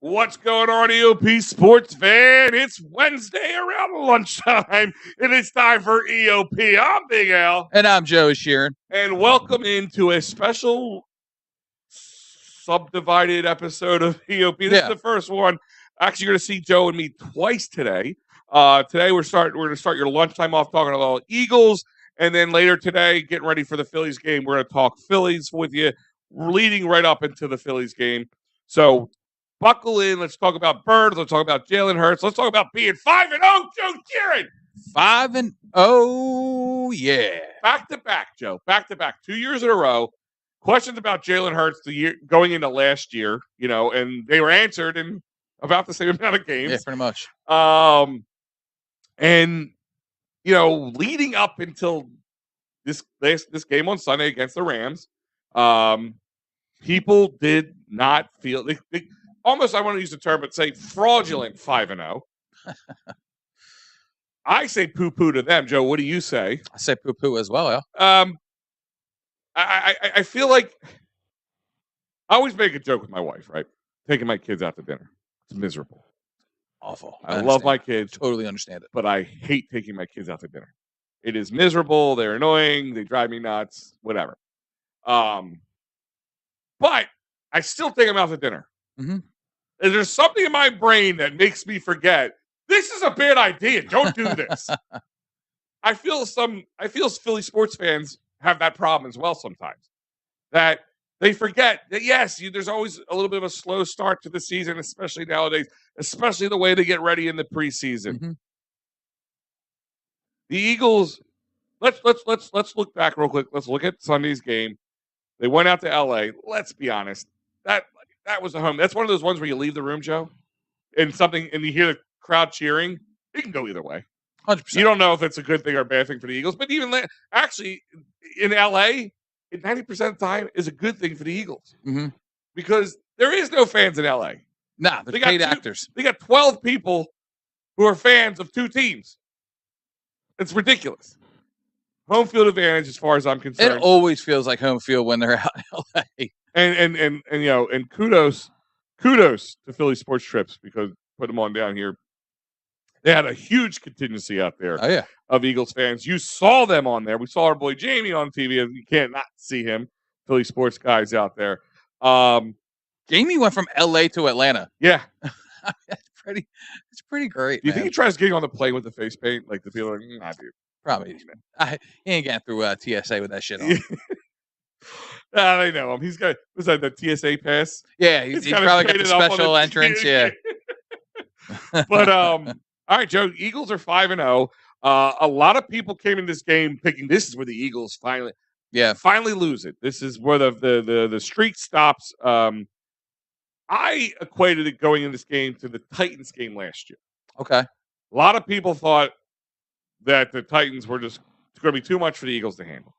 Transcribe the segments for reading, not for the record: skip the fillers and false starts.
What's going on, EoP sports fan? It's Wednesday around lunchtime, and it's time for EoP. I'm Big Al. And I'm Joe Sheeran. And welcome into a special subdivided episode of EoP. This is the first one. Actually, you're going to see Joe and me twice today. Today, we're going to start your lunchtime off talking about Eagles, and then later today, getting ready for the Phillies game. We're going to talk Phillies with you, leading right up into the Phillies game. So, buckle in. Let's talk about Birds. Let's talk about Jalen Hurts. Let's talk about being 5-0, Joe Sheeran. 5-0, yeah. Back to back, Joe. Back to back. 2 years in a row. Questions about Jalen Hurts the year going into last year, and they were answered in about the same amount of games. Yeah, pretty much. And leading up until this game on Sunday against the Rams, people did not feel they almost, I want to use the term, but say fraudulent 5-0. I say poo-poo to them. Joe, what do you say? I say poo-poo as well, yeah. I feel like I always make a joke with my wife, right? Taking my kids out to dinner. It's miserable. Awful. I love my kids. Totally understand it. But I hate taking my kids out to dinner. It is miserable. They're annoying. They drive me nuts. Whatever. But I still take them out to dinner. Mm-hmm. And there's something in my brain that makes me forget, this is a bad idea. Don't do this. I feel Philly sports fans have that problem as well sometimes. That they forget that, yes, there's always a little bit of a slow start to the season, especially nowadays, especially the way they get ready in the preseason. Mm-hmm. The Eagles, let's look back real quick. Let's look at Sunday's game. They went out to LA. Let's be honest. That was a home. That's one of those ones where you leave the room, Joe, and you hear the crowd cheering. It can go either way. 100%. You don't know if it's a good thing or a bad thing for the Eagles, but even actually in LA, 90% of the time is a good thing for the Eagles. Mm-hmm. Because there is no fans in LA. Nah, they're paid actors. They got 12 people who are fans of two teams. It's ridiculous. Home field advantage, as far as I'm concerned. It always feels like home field when they're out in LA. And kudos to Philly Sports Trips, because put them on down here. They had a huge contingency out there of Eagles fans. You saw them on there. We saw our boy Jamie on TV. You can't not see him. Philly sports guys out there. Jamie went from LA to Atlanta. Yeah. It's pretty great. Do you think he tries getting on the plane with the face paint? Like the people are like, nah, dude. Probably. He ain't getting through TSA with that shit on. I know him. He's got, was that the TSA pass? Yeah, he's probably got the special entrance. Yeah. But all right, Joe. Eagles are 5-0. A lot of people came in this game thinking this is where the Eagles finally lose it. This is where the streak stops. I equated it going in this game to the Titans game last year. Okay. A lot of people thought that the Titans were just going to be too much for the Eagles to handle.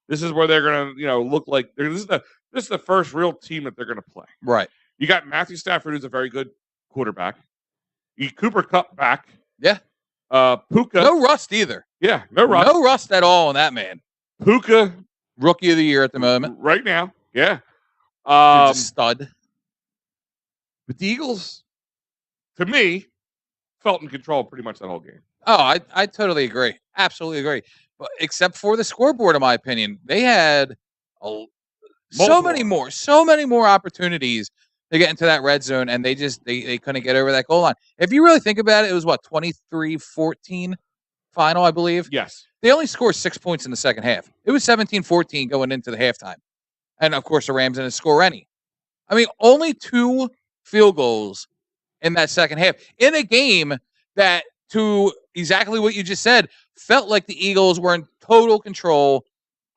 This is where they're going to, look like this is the first real team that they're going to play. Right. You got Matthew Stafford, who's a very good quarterback. You Cooper Kupp back. Yeah. Puka. No rust either. Yeah, no rust. No rust at all on that man. Puka. Rookie of the year at the moment. Right now. Yeah. He's a stud. But the Eagles, to me, felt in control pretty much that whole game. Oh, I totally agree. Absolutely agree. But except for the scoreboard, in my opinion, they had so many more opportunities to get into that red zone, and they couldn't get over that goal line. If you really think about it, it was 23-14 final, I believe. Yes. They only scored 6 points in the second half. It was 17-14 going into the halftime. And of course the Rams didn't score any. I mean, only 2 field goals in that second half in a game that, to exactly what you just said, felt like the Eagles were in total control,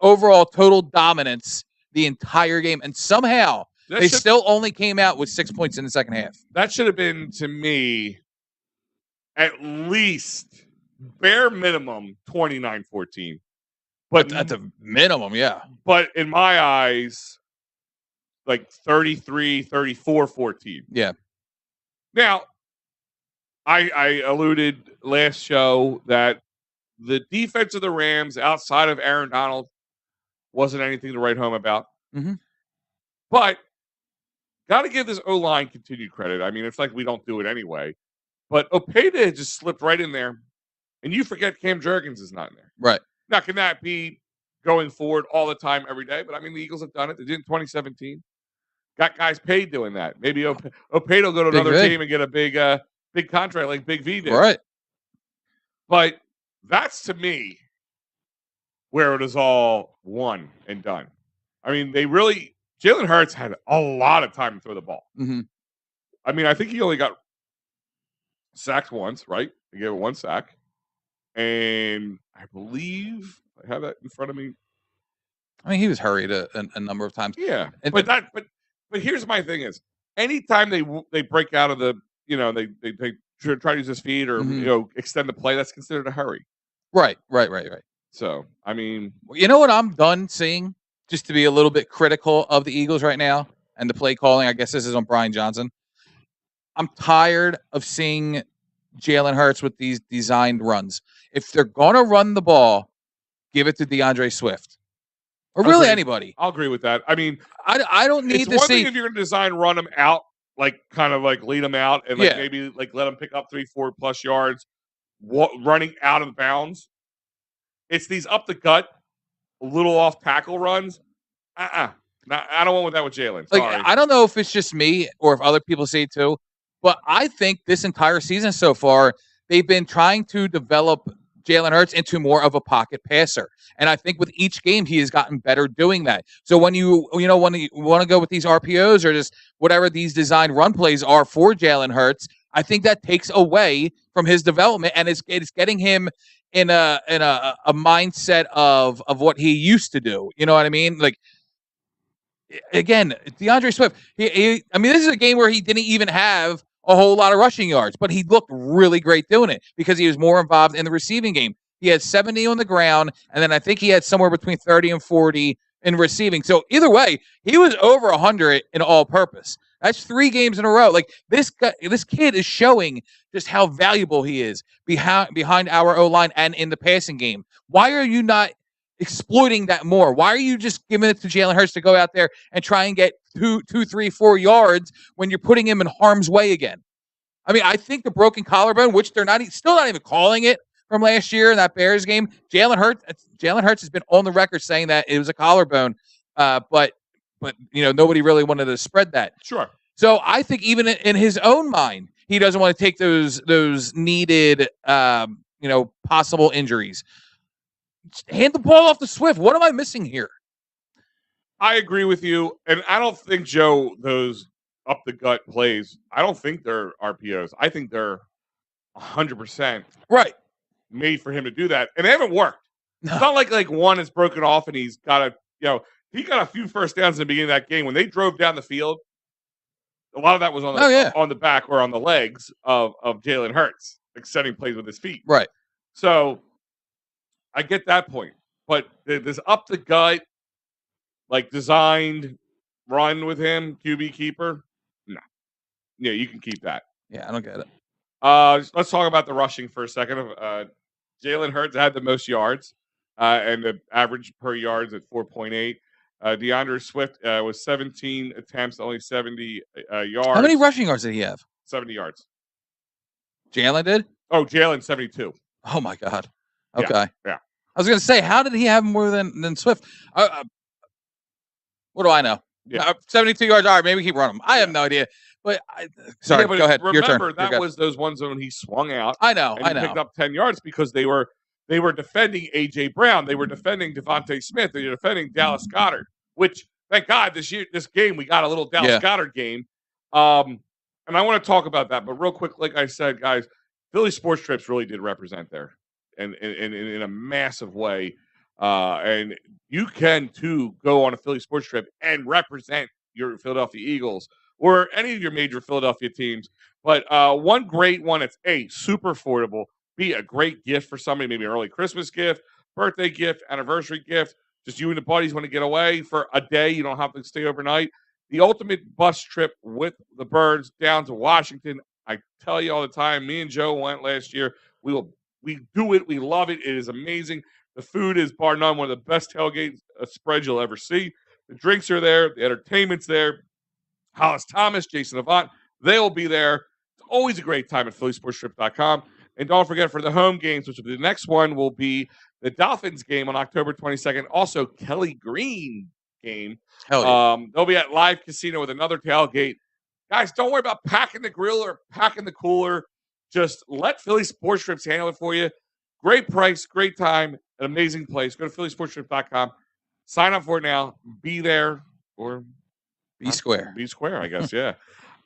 overall total dominance the entire game, and somehow they still only came out with 6 points in the second half. That should have been, to me, at least bare minimum 29-14. But at the minimum, yeah. But in my eyes, like 33-34-14. Yeah. Now, I alluded last show that the defense of the Rams outside of Aaron Donald wasn't anything to write home about. Mm-hmm. But got to give this O-line continued credit. I mean, it's like we don't do it anyway. But Opeta just slipped right in there, and you forget Cam Jurgens is not in there. Right. Now, can that be going forward all the time, every day? But, I mean, the Eagles have done it. They did in 2017. Got guys paid doing that. Maybe Opeta will go to another team and get a big contract like Big V did. Right. But that's, to me, where it is all one and done. I mean, Jalen Hurts had a lot of time to throw the ball. Mm-hmm. I mean, I think he only got sacked once, right? He gave it one sack. And I believe I have that in front of me. I mean, he was hurried a number of times. Yeah. But here's my thing is, anytime they break out of the, they try to use his feet or, extend the play, that's considered a hurry. Right. So, I mean. You know what I'm done seeing? Just to be a little bit critical of the Eagles right now and the play calling. I guess this is on Brian Johnson. I'm tired of seeing Jalen Hurts with these designed runs. If they're going to run the ball, give it to DeAndre Swift. Or really anybody. I'll agree with that. I mean, I don't need to see. It's one thing if you're going to design run them out, like kind of like lead them out and maybe like let them pick up 3-4 plus yards running out of bounds. It's these up the gut, a little off tackle runs. I don't want that with Jalen. Sorry. I don't know if it's just me or if other people say it too, but I think this entire season so far, they've been trying to develop Jalen Hurts into more of a pocket passer. And I think with each game, he has gotten better doing that. So when you want to go with these RPOs or just whatever these designed run plays are for Jalen Hurts, I think that takes away from his development and it's getting him in a mindset of what he used to do. You know what I mean? Like, again, DeAndre Swift, I mean, this is a game where he didn't even have a whole lot of rushing yards, but he looked really great doing it because he was more involved in the receiving game. He had 70 on the ground, and then I think he had somewhere between 30 and 40 in receiving. So either way, he was over 100 in all-purpose. That's 3 games in a row. Like this kid is showing just how valuable he is behind our O-line and in the passing game. Why are you not exploiting that more? Why are you just giving it to Jalen Hurts to go out there and try and get 2, 3, 4 yards when you're putting him in harm's way again? I mean, I think the broken collarbone, which they're still not even calling it from last year in that Bears game. Jalen Hurts has been on the record saying that it was a collarbone, but nobody really wanted to spread that. Sure. So I think even in his own mind, he doesn't want to take those needed possible injuries. Hand the ball off to Swift. What am I missing here? I agree with you. And I don't think, Joe, those up the gut plays, I don't think they're RPOs. I think they're 100% right made for him to do that. And they haven't worked. No. It's not like one is broken off and he's got he got a few first downs in the beginning of that game. When they drove down the field, a lot of that was on the back or on the legs of Jalen Hurts, extending plays with his feet. Right. So I get that point. But this up the gut, like designed run with him, QB keeper, no. Yeah, you can keep that. Yeah, I don't get it. Let's talk about the rushing for a second. Jalen Hurts had the most yards, and the average per yards at 4.8. DeAndre Swift was 17 attempts, only 70 yards. How many rushing yards did he have? 70 yards. Jalen did? Oh, Jalen, 72. Oh, my God. Okay. Yeah. I was going to say, how did he have more than Swift? What do I know? Yeah. 72 yards. All right, maybe keep running them. I have no idea. But sorry, go ahead. Remember, your turn. That was those ones when he swung out. I know. Picked up 10 yards because they were defending A.J. Brown. They were defending Devontae Smith. They were defending Dallas Goedert, which, thank God, this game, we got a little Dallas Goedert game. And I want to talk about that. But real quick, like I said, guys, Philly Sports Trips really did represent there and in a massive way. And you can, too, go on a Philly Sports Trip and represent your Philadelphia Eagles or any of your major Philadelphia teams. But one great one, it's super affordable, B, a great gift for somebody, maybe an early Christmas gift, birthday gift, anniversary gift. Just you and the buddies want to get away for a day. You don't have to stay overnight. The ultimate bus trip with the Birds down to Washington. I tell you all the time, me and Joe went last year. We do it. We love it. It is amazing. The food is, bar none, one of the best tailgate spreads you'll ever see. The drinks are there. The entertainment's there. Hollis Thomas, Jason Avant. They'll be there. It's always a great time at phillysportstrip.com. And don't forget, for the home games, which will be the next one, will be the Dolphins game on October 22nd. Also, Kelly Green game. Hell yeah. They'll be at Live Casino with another tailgate. Guys, don't worry about packing the grill or packing the cooler. Just let Philly Sports Strips handle it for you. Great price, great time, an amazing place. Go to phillysportstrip.com. Sign up for it now. Be there or be square. Be square, I guess, yeah.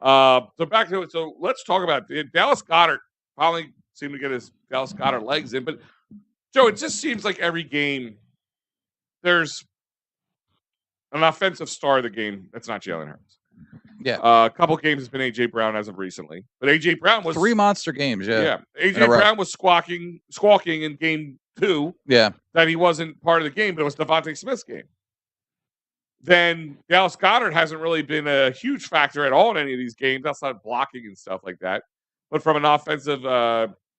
So back to it. So let's talk about it. Dallas Goedert finally seemed to get his Dallas Goedert legs in. But, Joe, it just seems like every game there's an offensive star of the game that's not Jalen Hurts. Yeah. A couple games has been A.J. Brown as of recently. But A.J. Brown was 3 monster games, Yeah. A.J. Brown was squawking in game 2 that he wasn't part of the game, but it was Devontae Smith's game. Then Dallas Goedert hasn't really been a huge factor at all in any of these games outside of blocking and stuff like that. But from an offensive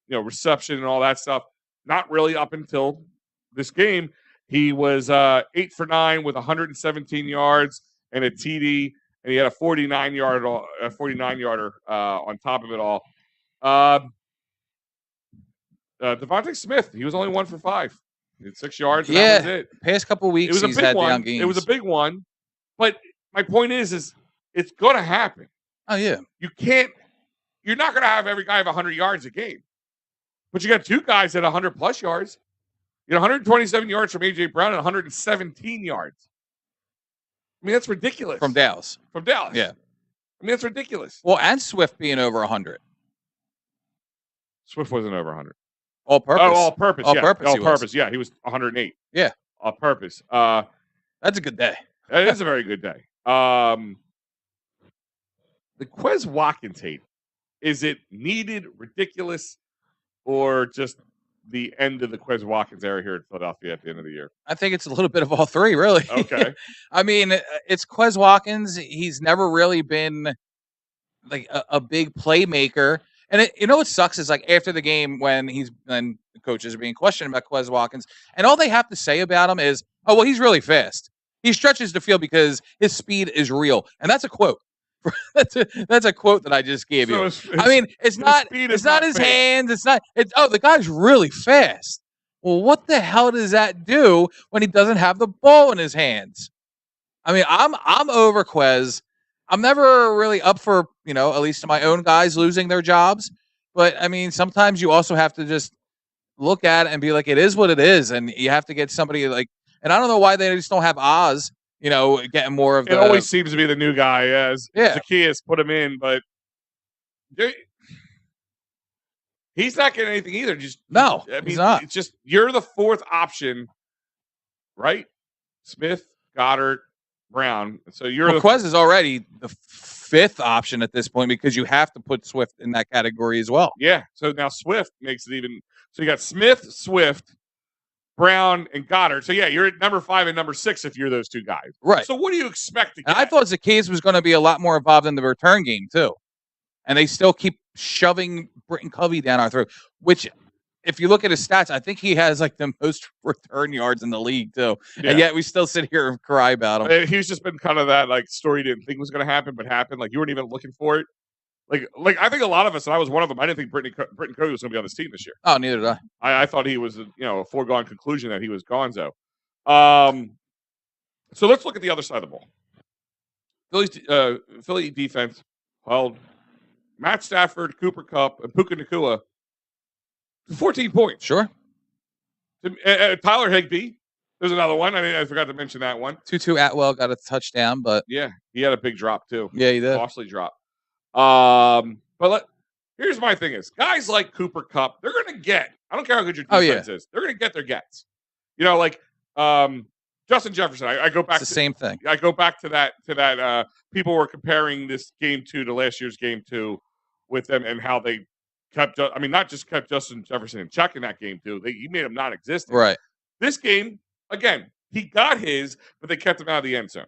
reception and all that stuff, not really up until this game. He was 8 for 9 with 117 yards and a TD. And he had a 49-yarder on top of it all. Devontae Smith, he was only 1 for 5. He had 6 yards, and that was it. Past couple of weeks, he's had down games. It was a big one. But my point is it's going to happen. Oh, yeah. You're not going to have every guy have 100 yards a game. But you got 2 guys at 100-plus yards. You got 127 yards from A.J. Brown and 117 yards. I mean, that's ridiculous. From Dallas. Yeah. I mean, that's ridiculous. Well, and Swift being over 100. Swift wasn't over 100. All purpose. Oh, all purpose. All yeah. purpose. All purpose. Yeah, he was 108. Yeah. All purpose. That's a good day. That is a very good day. The Quez Watkins hate, is it needed, ridiculous, or just the end of the Quez Watkins era here in Philadelphia at the end of the year? I think it's a little bit of all three, really. Okay. I mean, it's Quez Watkins. He's never really been like a big playmaker. And you know what sucks is like after the game when the coaches are being questioned about Quez Watkins, and all they have to say about him is, oh, well, he's really fast. He stretches the field because his speed is real. And that's a quote. That's a quote that I just gave you. I mean, it's not his hands. The guy's really fast. Well, what the hell does that do when he doesn't have the ball in his hands? I mean, I'm over Quez. I'm never really up for, at least to my own guys losing their jobs. But I mean, sometimes you also have to just look at it and be like, it is what it is. And you have to get somebody like, and I don't know why they just don't have Oz, getting more of the. It always seems to be the new guy, as Zacchaeus put him in, but he's not getting anything either. He's not. It's just, you're the fourth option, right? Smith, Goddard, Brown. So Quez is already the fifth option at this point because you have to put Swift in that category as well. Yeah. So now Swift makes it even. So you got Smith, Swift, Brown, and Goddard. So yeah, you're at number 5 and number 6 if you're those two guys. Right. So what do you expect to get? And I thought Zacchaeus was going to be a lot more involved in the return game too. And they still keep shoving Britton Covey down our throat, which if you look at his stats, I think he has like the most return yards in the league too. Yeah. And yet we still sit here and cry about him. He's just been kind of that like story you didn't think was going to happen, but happened. Like you weren't even looking for it. Like I think a lot of us, and I was one of them, I didn't think Britton Covey was going to be on this team this year. Oh, neither did I. I thought he was, a foregone conclusion that he was gonzo. So let's look at the other side of the ball. Philly defense held Matt Stafford, Cooper Kupp, and Puka Nacua to 14 points. Sure. Tyler Higbee, there's another one. I forgot to mention that one. Tutu Atwell got a touchdown, but yeah, he had a big drop too. Yeah, he did. Costly drop. But here's my thing is guys like Cooper Kupp, they're going to get, I don't care how good your defense is, they're going to get their gets. Justin Jefferson, I go back it's the same thing. I go back to that people were comparing this game 2 to last year's game 2 with them and how they not just kept Justin Jefferson in check in that game 2. He made him non-existent. Right. This game, again, he got his, but they kept him out of the end zone.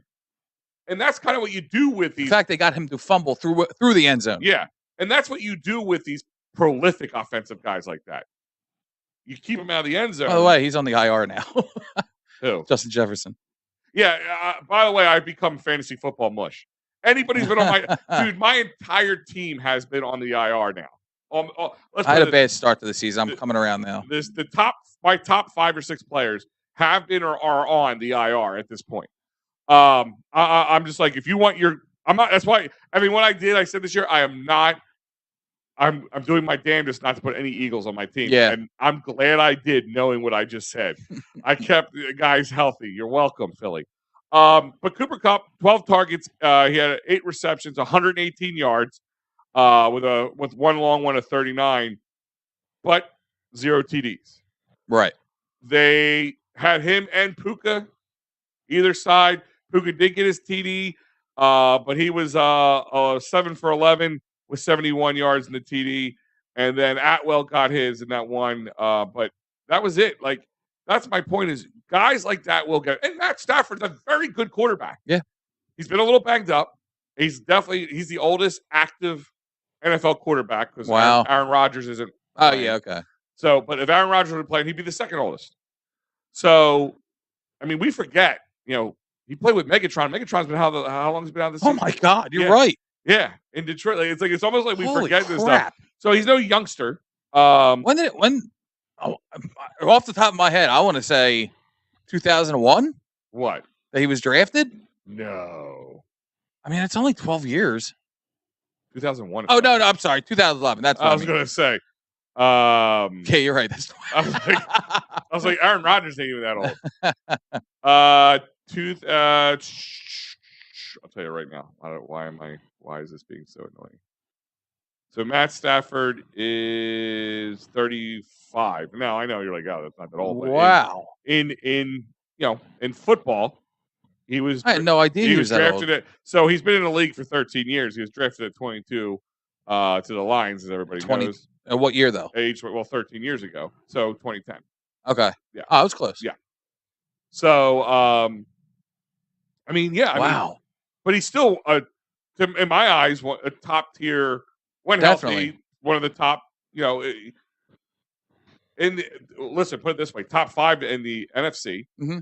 And that's kind of what you do with these. In fact, they got him to fumble through the end zone. Yeah. And that's what you do with these prolific offensive guys like that. You keep him out of the end zone. By the way, he's on the IR now. Who? Justin Jefferson. Yeah. By the way, I've become fantasy football mush. anybody's been on my dude, my entire team has been on the IR now. I had a bad start to the season. I'm coming around now. My top 5 or 6 players have been or are on the IR at this point. I'm just like, if you want I'm not. That's why. I mean, what I said this year, I am not. I'm doing my damnedest not to put any Eagles on my team. Yeah. And I'm glad I did, knowing what I just said. I kept guys healthy. You're welcome, Philly. But Cooper Kupp, 12 targets. He had 8 receptions, 118 yards, with one long one of 39, but 0 TDs. Right. They had him and Puka either side. Puka did get his TD, but he was 7 for 11 with 71 yards in the TD. And then Atwell got his in that one. But that was it. Like, that's my point, is guys like that will get. And Matt Stafford's a very good quarterback. Yeah. He's been a little banged up. He's the oldest active NFL quarterback, because Aaron Rodgers isn't. Oh, yeah, okay. So, but if Aaron Rodgers would play, he'd be the second oldest. So, I mean, we forget, he played with Megatron. Megatron's been how long has he been out this season? Oh my God, you're right. Yeah, in Detroit, it's almost like we Holy forget this crap. stuff. So he's no youngster. Off the top of my head, I want to say 2001. What? That he was drafted? No. I mean, it's only 12 years. 2001. Oh, no, I'm sorry. 2011. That's what I was going to say. Okay, you're right. That's I was like, Aaron Rodgers ain't even that old. I'll tell you right now. Why is this being so annoying? So Matt Stafford is 35. Now I know you're like, oh, that's not that old. But wow. In football, he was. I had no idea he was that drafted old. So he's been in the league for 13 years. He was drafted at 22 to the Lions, as everybody knows. What year though? 13 years ago. So 2010. Okay. Yeah. Oh, it was close. Yeah. So, I mean, yeah. Wow. But he's still, in my eyes, a top tier, when Definitely. healthy, one of the top, listen, put it this way, top 5 in the NFC. Mm-hmm.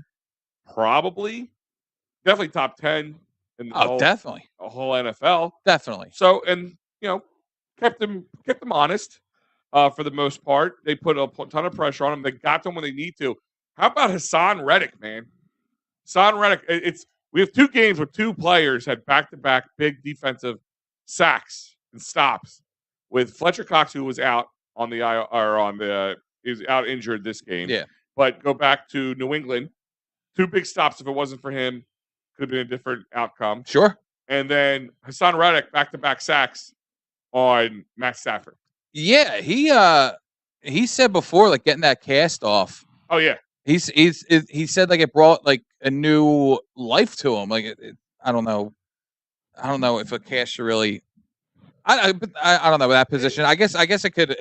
Definitely top 10 in the definitely. whole NFL. Definitely. So, and, kept them honest. For the most part, they put a ton of pressure on him. They got them when they need to. How about Hassan Reddick, man? Hassan Reddick. We have 2 games where 2 players had back-to-back big defensive sacks and stops. With Fletcher Cox, who was out on the IR, is out injured this game. Yeah. But go back to New England, 2 big stops. If it wasn't for him, could have been a different outcome. Sure. And then Hassan Reddick, back-to-back sacks on Matt Stafford. Yeah, he said before, like, getting that cast off. Oh yeah, he said like it brought like a new life to him. Like I don't know if a cast should really. I don't know that position. I guess it could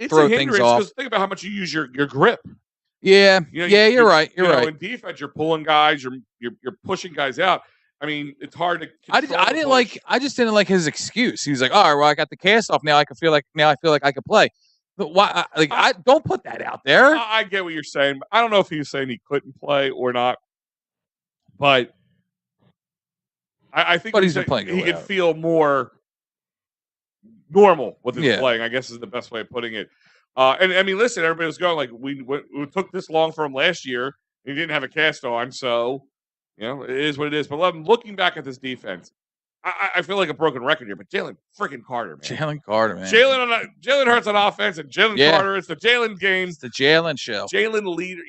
throw things off. Think about how much you use your grip. Yeah, you're right. You're right. In defense, you're pulling guys, you're pushing guys out. I mean, it's hard to. I just didn't like his excuse. He was like, "All right, well, I got the cast off now. I feel like I could play." But why? I don't put that out there. I get what you're saying. But I don't know if he was saying he couldn't play or not. But I think he's been playing. He could feel more normal with his playing, I guess is the best way of putting it. And I mean, listen, everybody was going like, we took this long for him last year. He didn't have a cast on, so. It is what it is. But looking back at this defense, I feel like a broken record here. But Jalen freaking Carter, man. Jalen Carter, man. Jalen Hurts on offense, and Jalen Carter. It's the Jalen game. It's the Jalen show. Jalen leader.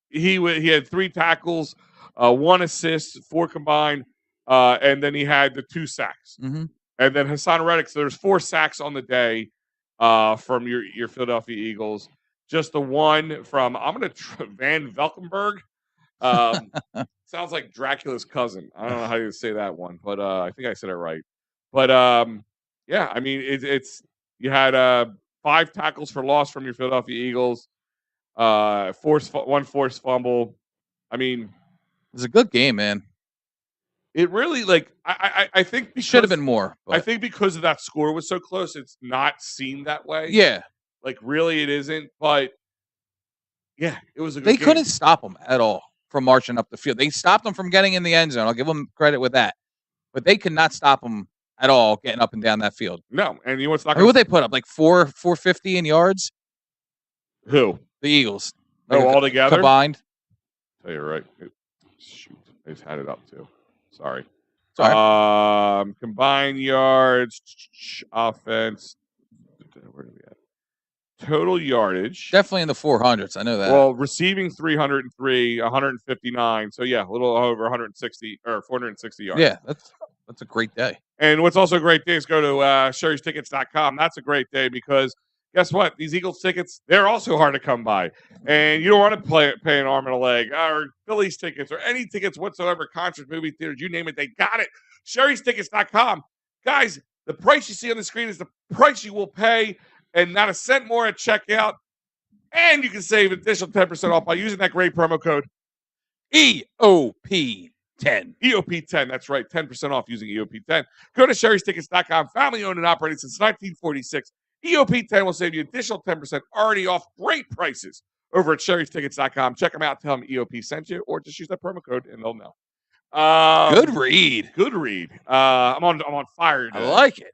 He had 3 tackles, 1 assist, 4 combined, and then he had the 2 sacks. Mm-hmm. And then Hassan Reddick. So there's 4 sacks on the day from your Philadelphia Eagles. Just the one from Van Valkenburg. Sounds like Dracula's cousin. I don't know how you say that one, but I think I said it right. But yeah, I mean, it's you had 5 tackles for loss from your Philadelphia Eagles, 1 forced fumble. I mean, it was a good game, man. It really I think it should have been more. But I think because of that score was so close, it's not seen that way. Yeah, like really, it isn't. But yeah, it was a good game. They couldn't stop them at all from marching up the field. They stopped them from getting in the end zone. I'll give them credit with that. but they could not stop them at all getting up and down that field. No, and you know what's not? I mean, what they put up like 450 in yards. Who? The Eagles. Like all together combined. Tell you right. Shoot, I just had it up too. Sorry. Combined yards, offense. Where are we at? Total yardage. Definitely in the 400s. I know that. Well, receiving 303, 159. So yeah, a little over 160 or 460 yards. Yeah, that's a great day. And what's also a great day is go to sherrystickets.com. That's a great day because guess what? These Eagles tickets, they're also hard to come by. And you don't want to pay an arm and a leg or Phillies tickets or any tickets whatsoever, concerts, movie theaters, you name it, they got it. sherrystickets.com. Guys, the price you see on the screen is the price you will pay and not a cent more at checkout. And you can save an additional 10% off by using that great promo code EoP10. EoP10, that's right, 10% off using EoP10. Go to sherrystickets.com, family owned and operated since 1946. EoP10 will save you additional 10% already off great prices over at sherrystickets.com. Check them out, tell them EoP sent you, or just use that promo code and they'll know. Good read. I'm on fire today. I like it.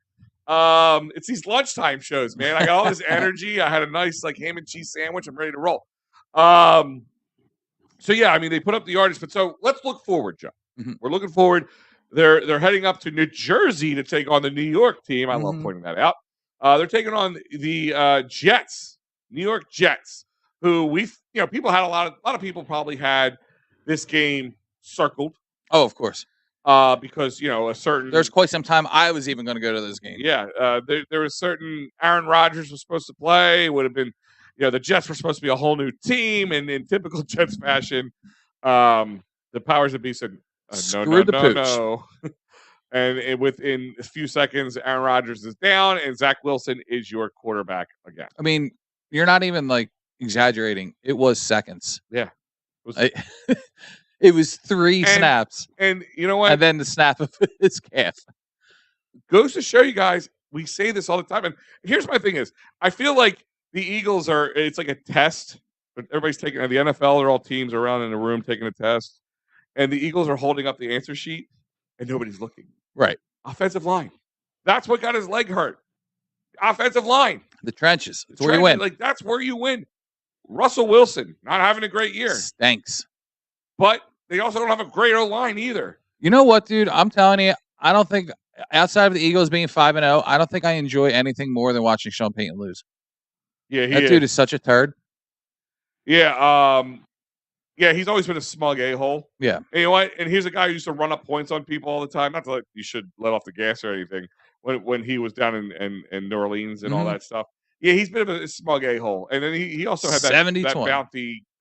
It's these lunchtime shows, man. I got all this energy. I had a nice ham and cheese sandwich. I'm ready to roll. So yeah, I mean they put up the yardage, but so let's look forward, Joe. Mm-hmm. We're looking forward. They're heading up to New Jersey to take on the New York team. I love pointing that out. They're taking on the Jets, New York Jets, who people had a lot of people probably had this game circled. Oh, of course. Because a certain there's quite some time I was even going to go to this game. Yeah, there was certain Aaron Rodgers was supposed to play. It would have been, the Jets were supposed to be a whole new team, and in typical Jets fashion, the powers that be said, no. And within a few seconds, Aaron Rodgers is down, and Zach Wilson is your quarterback again. I mean, you're not even exaggerating. It was seconds. Yeah, it was 3 snaps. And you know what? And then the snap of his calf. Goes to show you guys, we say this all the time. And here's my thing is, I feel like the Eagles it's like a test. Everybody's taking, the NFL, they're all teams around in a room taking a test. And the Eagles are holding up the answer sheet, and nobody's looking. Right. Offensive line. That's what got his leg hurt. Offensive line. The trenches. That's where you win. That's where you win. Russell Wilson, not having a great year. Stinks. But they also don't have a great O-line either. You know what, dude? I'm telling you, I don't think, outside of the Eagles being 5-0, I don't think I enjoy anything more than watching Sean Payton lose. Yeah, that dude is such a turd. Yeah, he's always been a smug a-hole. Yeah. And you know what? And here's a guy who used to run up points on people all the time. Not that you should let off the gas or anything. When he was down in New Orleans and all that stuff. Yeah, he's been a smug a-hole. And then he also had that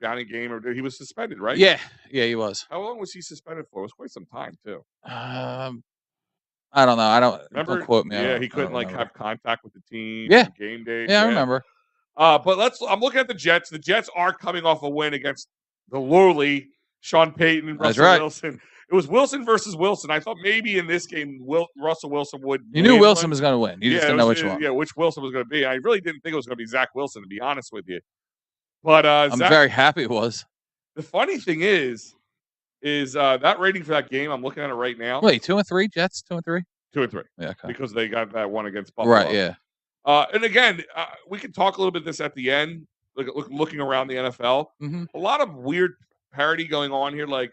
bounty game. Or he was suspended, right? Yeah, he was. How long was he suspended for? It was quite some time, too. I don't know. Don't quote me. Yeah, he couldn't have contact with the team. Yeah. Game day. Yeah, I remember. But I'm looking at the Jets. The Jets are coming off a win against the lowly Sean Payton, Russell Wilson. It was Wilson versus Wilson. I thought maybe in this game, Russell Wilson would. You knew Wilson was going to win. You just didn't know which one. Yeah, which Wilson was going to be. I really didn't think it was going to be Zach Wilson, to be honest with you. But I'm very happy it was. The funny thing is that rating for that game. I'm looking at it right now. Wait, 2-3 Jets, 2-3, 2-3. Yeah, okay. Because they got that one against Buffalo. Right. Yeah. And again, we can talk a little bit of this at the end. Looking around the NFL, a lot of weird parity going on here. Like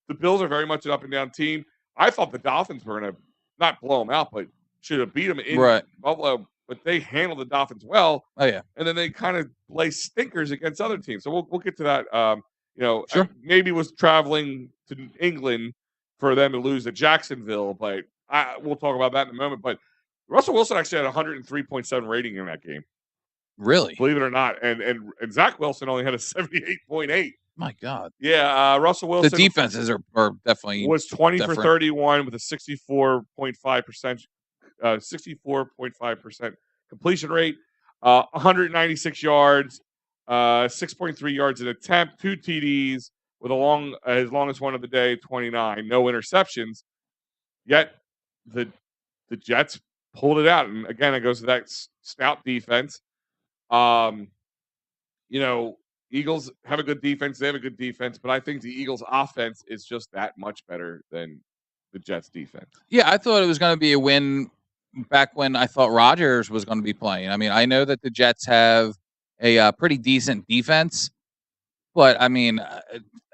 the Bills are very much an up and down team. I thought the Dolphins were going to not blow them out, but should have beat them in Buffalo. But they handled the Dolphins well. Oh yeah. And then they kind of play stinkers against other teams. So we'll get to that. Sure. Maybe was traveling to England for them to lose to Jacksonville, but we'll talk about that in a moment. But Russell Wilson actually had 103.7 rating in that game. Really? Believe it or not. And Zach Wilson only had a 78.8. My God. Yeah, Russell Wilson. The defenses are definitely was 20 for 31 with a 64.5%, 64.5% completion rate, 196 yards, 6.3 yards an attempt, 2 TDs with his longest one of the day, 29, no interceptions. Yet the Jets pulled it out, and again, it goes to that stout defense. Eagles have a good defense. They have a good defense, but I think the Eagles' offense is just that much better than the Jets defense. Yeah, I thought it was going to be a win back when I thought Rodgers was going to be playing. I mean, I know that the Jets have a pretty decent defense, but I mean,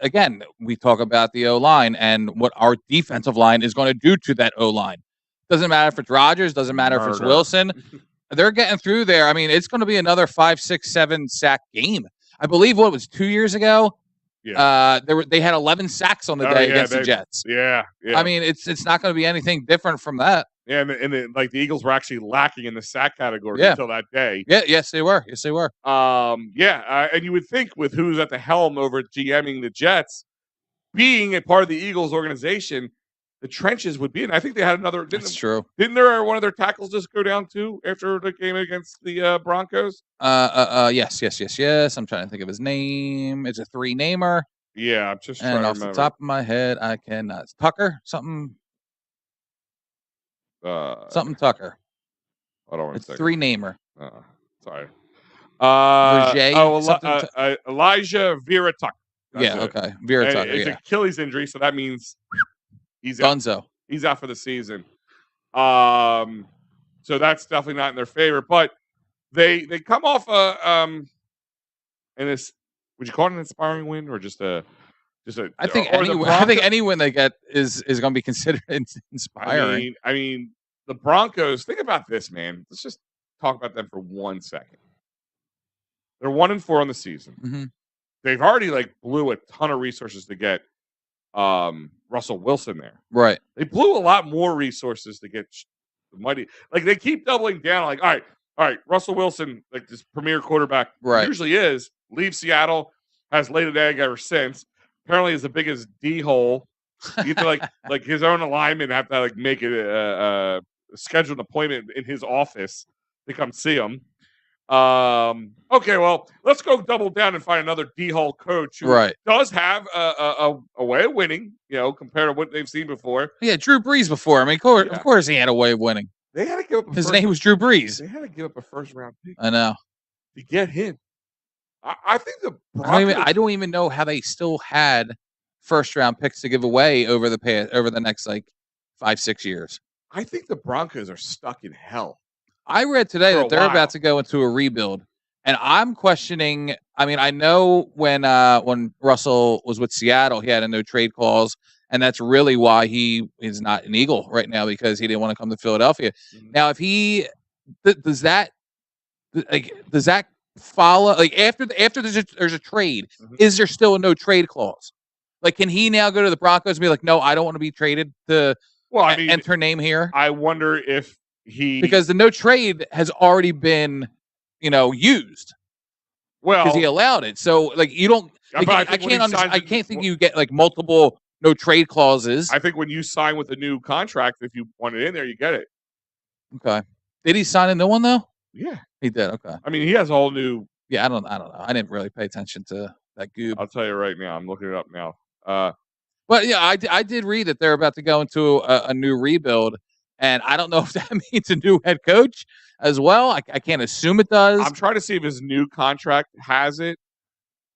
again, we talk about the O-line and what our defensive line is going to do to that O-line. Doesn't matter if it's Rodgers, doesn't matter if it's Wilson. They're getting through there. I mean, it's going to be another 5, 6, 7 sack game. I believe what was 2 years ago. Yeah. They had 11 sacks on the day against the Jets. Yeah. I mean, it's not going to be anything different from that. Yeah, and like the Eagles were actually lacking in the sack category until that day. Yeah, yes they were. And you would think with who's at the helm over GMing the Jets, being a part of the Eagles organization, the trenches would be. And I think they had another. That's true. Didn't there one of their tackles just go down too after the game against the Broncos? Yes. I'm trying to think of his name. It's a 3-namer. Yeah, I'm just trying to remember. And off the top of my head, I cannot. Tucker, something. Something Tucker. Hold on. It's 3-namer. Sorry. Elijah Vera Tucker. Okay. Vera Tucker. It's Achilles injury, so that means he's Dunzo. Out. He's out for the season. So that's definitely not in their favor. But they come off and this. Would you call it an inspiring win or just a? I think any win they get is going to be considered inspiring. I mean, the Broncos. Think about this, man. Let's just talk about them for 1 second. They're 1-4 on the season. Mm-hmm. They've already blew a ton of resources to get Russell Wilson there. Right. They blew a lot more resources to get the money. They keep doubling down. All right. Russell Wilson, this premier quarterback, usually is. Leaves Seattle, has laid an egg ever since. Apparently, is the biggest D hole. You have to his own alignment have to make it a scheduled appointment in his office to come see him. Okay, well, let's go double down and find another D hole coach who does have a way of winning. Compared to what they've seen before. Yeah, Drew Brees before. I mean, of course, he had a way of winning. They had to give up. His name was Drew Brees. They had to give up a first-round pick. I know to get him. I think the Broncos, I don't even know how they still had first-round picks to give away over the next 5, 6 years. I think the Broncos are stuck in hell. I read today that they're about to go into a rebuild, and I'm questioning. I mean, I know when Russell was with Seattle, he had a no trade clause, and that's really why he is not an Eagle right now because he didn't want to come to Philadelphia. Mm-hmm. Now, if he does that follow after there's a trade, mm-hmm. is there still a no trade clause? Can he now go to the Broncos and be like, no, I don't want to be traded to enter name here? I wonder if because the no trade has already been, used. Well, because he allowed it. So you don't. I can't think you get multiple no trade clauses. I think when you sign with a new contract, if you want it in there, you get it. Okay. Did he sign a new one though? Yeah, he did. Okay. I mean, he has a whole new. Yeah, I don't know. I didn't really pay attention to that goob. I'll tell you right now. I'm looking it up now. But yeah, I did read that they're about to go into a new rebuild, and I don't know if that means a new head coach as well. I can't assume it does. I'm trying to see if his new contract has it.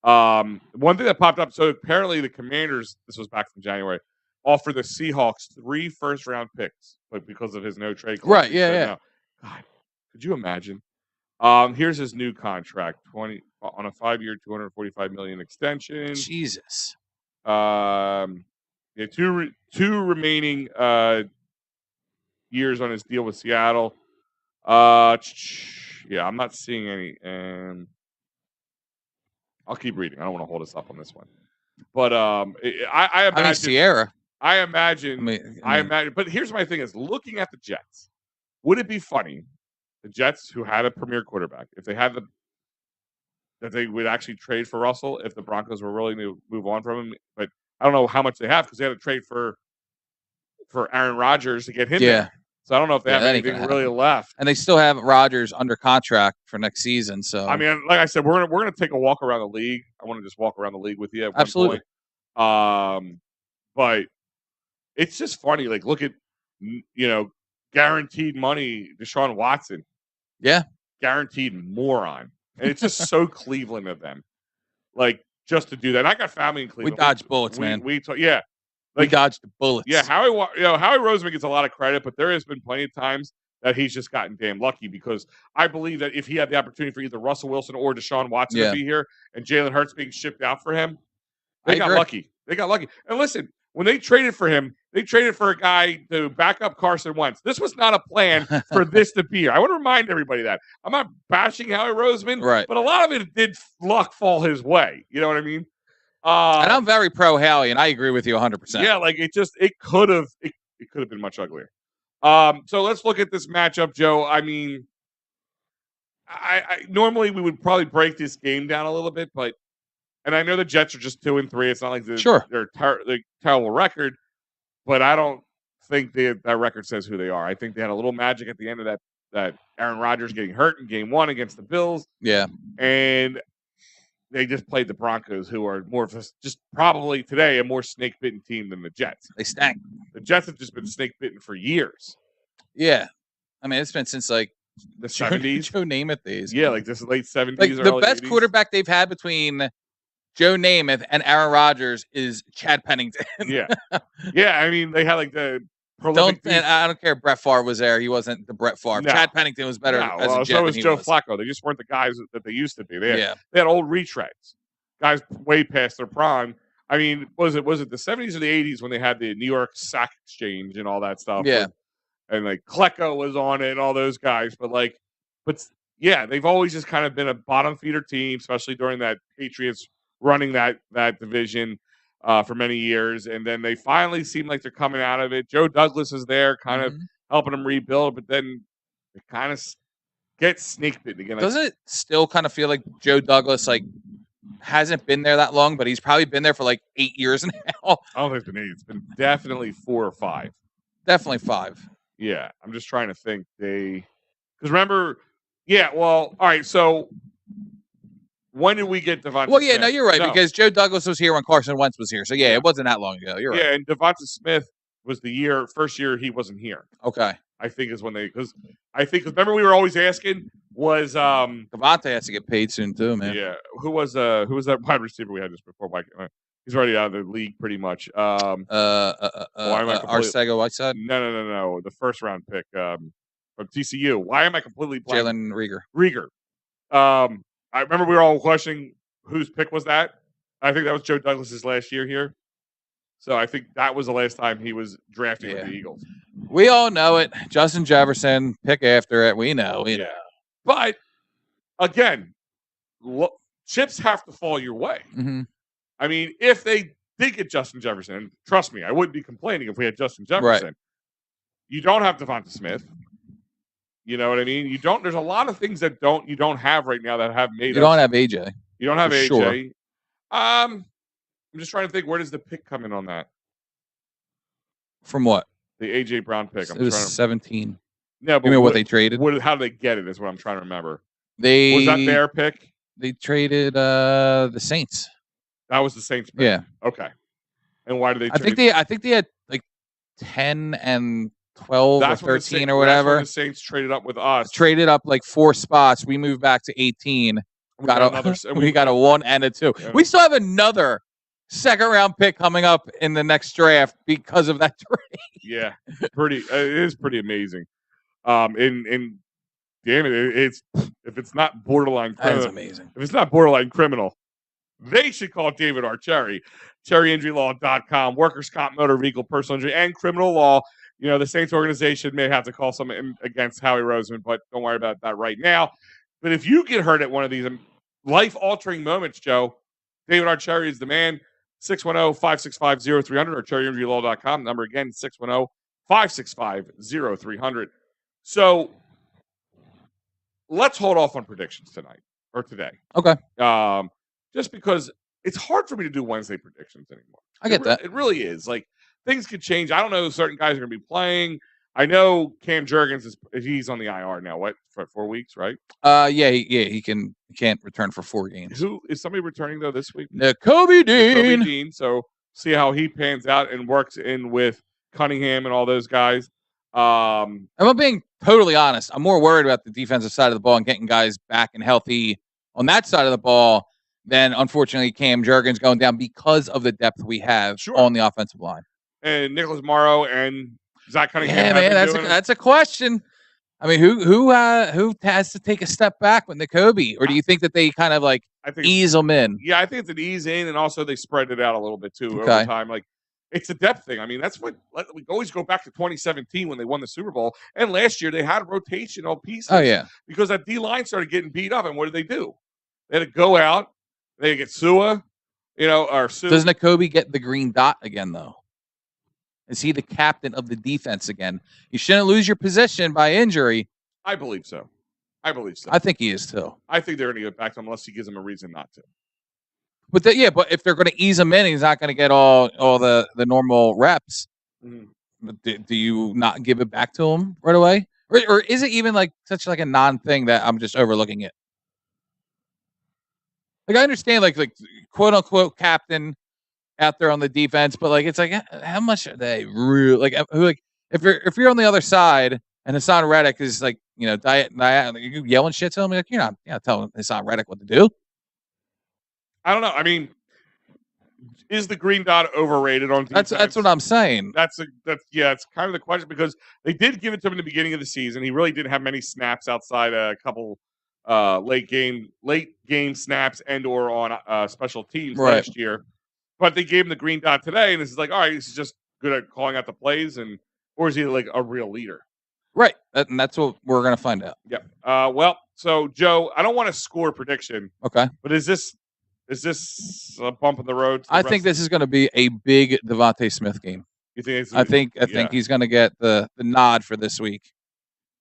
One thing that popped up. So apparently the Commanders, this was back from January, offered the Seahawks 3 first-round picks, because of his no trade clause. Right? Yeah. No. God, could you imagine? Here's his new contract: 20 on a 5-year, $245 million extension. Jesus. Two remaining years on his deal with Seattle. Yeah, I'm not seeing any. I'll keep reading. I don't want to hold us up on this one, but I imagine Sierra. I imagine. But here's my thing: is looking at the Jets. Would it be funny, the Jets, who had a premier quarterback, if they had that they would actually trade for Russell if the Broncos were willing to move on from him? But I don't know how much they have because they had to trade for Aaron Rodgers to get him there. So I don't know if they have anything really left. And they still have Rodgers under contract for next season. So I mean, like I said, we're gonna take a walk around the league. I want to just walk around the league with you at Absolutely. one point. But it's just funny. Look at guaranteed money, Deshaun Watson. Yeah, guaranteed moron, and it's just so Cleveland of them. Just to do that. And I got family in Cleveland. We dodge bullets, man. We talk, yeah. Like, he dodged the bullets. Yeah, Howie Roseman gets a lot of credit, but there has been plenty of times that he's just gotten damn lucky, because I believe that if he had the opportunity for either Russell Wilson or Deshaun Watson to be here and Jalen Hurts being shipped out for him, they got lucky. They got lucky. And listen, when they traded for him, they traded for a guy to back up Carson Wentz. This was not a plan for this to be here. I want to remind everybody that. I'm not bashing Howie Roseman, right, but a lot of it did luck fall his way. You know what I mean? And I'm very pro Howie, and I agree with you 100%. Yeah, like it could have been much uglier. So let's look at this matchup, Joe. I mean, I normally we would probably break this game down a little bit, and I know the Jets are just 2-3. It's not like they're terrible record, but I don't think that record says who they are. I think they had a little magic at the end of that Aaron Rodgers getting hurt in Game 1 against the Bills. Yeah, and they just played the Broncos, who are more of just probably today a more snake-bitten team than the Jets. They stank. The Jets have just been snake-bitten for years. Yeah. I mean, it's been since, like, the 70s. Joe Namath days. Yeah, like this late 70s like, or the early best 80s. quarterback they've had between Joe Namath and Aaron Rodgers is Chad Pennington. Yeah. Yeah, I mean, they had, like, the and I don't care if Brett Favre was there. He wasn't the Brett Favre. No. Chad Pennington was better as a Jet so was than Joe was. Flacco. They just weren't the guys that they used to be. They had old retreads. Guys way past their prime. I mean, was it the 70s or the 80s when they had the New York Sack Exchange and all that stuff? Yeah. And like Klecko was on it and all those guys. But they've always just kind of been a bottom feeder team, especially during that Patriots running that division for many years. And then they finally seem like they're coming out of it. Joe Douglas is there kind of helping them rebuild, but then it kind of gets snake bitten again. Doesn't it still kind of feel like Joe Douglas, like, hasn't been there that long, but he's probably been there for like 8 years now? I don't think it's been 8. It's been definitely 4 or 5. Definitely 5. Yeah, I'm just trying to think. Because remember, all right, so when did we get Devonta Smith? No, you're right, because Joe Douglas was here when Carson Wentz was here. So, it wasn't that long ago. You're right. Yeah, and Devonta Smith was the first year he wasn't here. Okay. I think is when because remember we were always asking was Devonta has to get paid soon too, man. Yeah. Who was that wide receiver we had just before? He's already out of the league pretty much. Arcega-Whiteside? No. The first round pick from TCU. Why am I completely blank? Jalen Rieger. I remember we were all questioning whose pick was that. I think that was Joe Douglas's last year here. So I think that was the last time he was drafted with the Eagles. We all know it. Justin Jefferson, pick after it. We know. We know. But again, chips have to fall your way. Mm-hmm. I mean, if they did get Justin Jefferson, and trust me, I wouldn't be complaining if we had Justin Jefferson. Right. You don't have Devonta Smith. You know what I mean? You don't. There's a lot of things that you don't have right now that have made. You don't have AJ. You don't have AJ. Sure. I'm just trying to think. Where does the pick come in on that? From what? The AJ Brown pick. It was 17. No, but you mean what they traded? How did they get it? Is what I'm trying to remember. Was that their pick? They traded the Saints. That was the Saints pick. Yeah. Okay. And why did they? I think they had like 10 and 12 or 13 or whatever. That's when the Saints traded up with us. Traded up like 4 spots. We moved back to 18. We got a 1 and a 2. Yeah. We still have another second-round pick coming up in the next draft because of that trade. Yeah, it is pretty amazing. And damn it, if it's not borderline criminal, that is amazing. If it's not borderline criminal, they should call David Archeri, cherryinjurylaw.com, workers' comp, motor vehicle, personal injury, and criminal law. You know, the Saints organization may have to call someone against Howie Roseman, but don't worry about that right now. But if you get hurt at one of these life-altering moments, Joe, David Archeri is the man. 610-565-0300 or cherryinjurylaw.com. Number again, 610-565-0300. So let's hold off on predictions tonight or today. Okay. Just because it's hard for me to do Wednesday predictions anymore. I get that. It really is. Like, things could change. I don't know if certain guys are going to be playing. I know Cam Jurgens he's on the IR now. What, for 4 weeks, right? He can't return for 4 games. Who is somebody returning though this week? Kobe Dean. So see how he pans out and works in with Cunningham and all those guys. I'm being totally honest. I'm more worried about the defensive side of the ball and getting guys back and healthy on that side of the ball than, unfortunately, Cam Jurgens going down because of the depth we have on the offensive line. and Nicholas Morrow and Zach Cunningham. Yeah, man, that's a question. I mean, who has to take a step back with Nakobe, or do you think that they kind of like ease them in? Yeah, I think it's an ease in, and also they spread it out a little bit too over time. Like it's a depth thing. I mean, that's what we always go back to 2017 when they won the Super Bowl, and last year they had rotational pieces. Oh yeah, because that D line started getting beat up, and what did they do? They had to go out. They get Sua, or Sue. Does Nakobe get the green dot again though? Is he the captain of the defense again? You shouldn't lose your position by injury. I believe so. I think he is too. I think they're going to get back to him unless he gives them a reason not to. But but if they're going to ease him in, he's not going to get all the normal reps. Mm-hmm. But do you not give it back to him right away, or is it even like such like a non-thing that I'm just overlooking it? Like I understand, like quote unquote captain out there on the defense, but like it's like how much are they really like? Who like if you're on the other side and Hassan Reddick is like you yelling shit to him, like you're not telling Hassan Reddick what to do. I don't know. I mean, is the green dot overrated on defense? That's what I'm saying. It's kind of the question because they did give it to him in the beginning of the season. He really didn't have many snaps outside a couple late game snaps and or on special teams last year. But they gave him the green dot today, and this is like, all right, he's just good at calling out the plays, or is he like a real leader? Right, and that's what we're gonna find out. Yep. Well, so Joe, I don't want to score prediction. Okay. But is this a bump in the road? I think this is going to be a big Devontae Smith game. You think? I think he's going to get the nod for this week.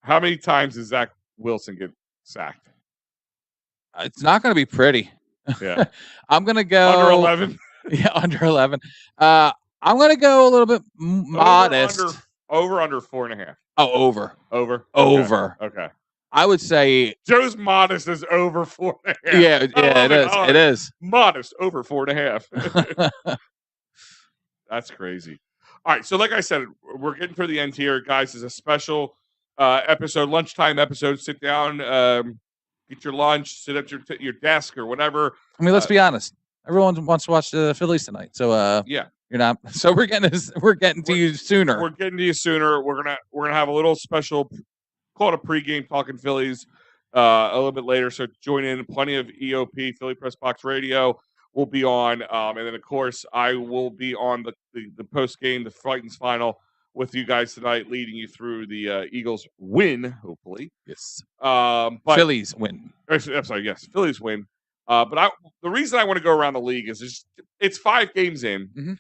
How many times does Zach Wilson get sacked? It's not going to be pretty. Yeah. I'm going to go under 11. Yeah, under 11. I'm going to go a little bit modest. Over 4.5. Oh, over. Over. Okay. I would say Joe's modest is over 4.5. Yeah, it is. It is modest over 4.5. That's crazy. All right, so like I said, we're getting toward the end here, guys. It's a special episode, lunchtime episode. Sit down, get your lunch, sit at your desk or whatever. I mean, let's be honest. Everyone wants to watch the Phillies tonight, so yeah, you're not. So we're getting to you sooner. We're getting to you sooner. We're gonna have a little special. Call it a pregame talking Phillies a little bit later. So join in. Plenty of EoP, Philly Press Box Radio will be on. And then, of course, I will be on the post-game, the Titans final with you guys tonight, leading you through the Eagles win, hopefully. Yes. But Phillies win. I'm sorry, yes, Phillies win. But the reason I want to go around the league is it's 5 games in. Mm-hmm.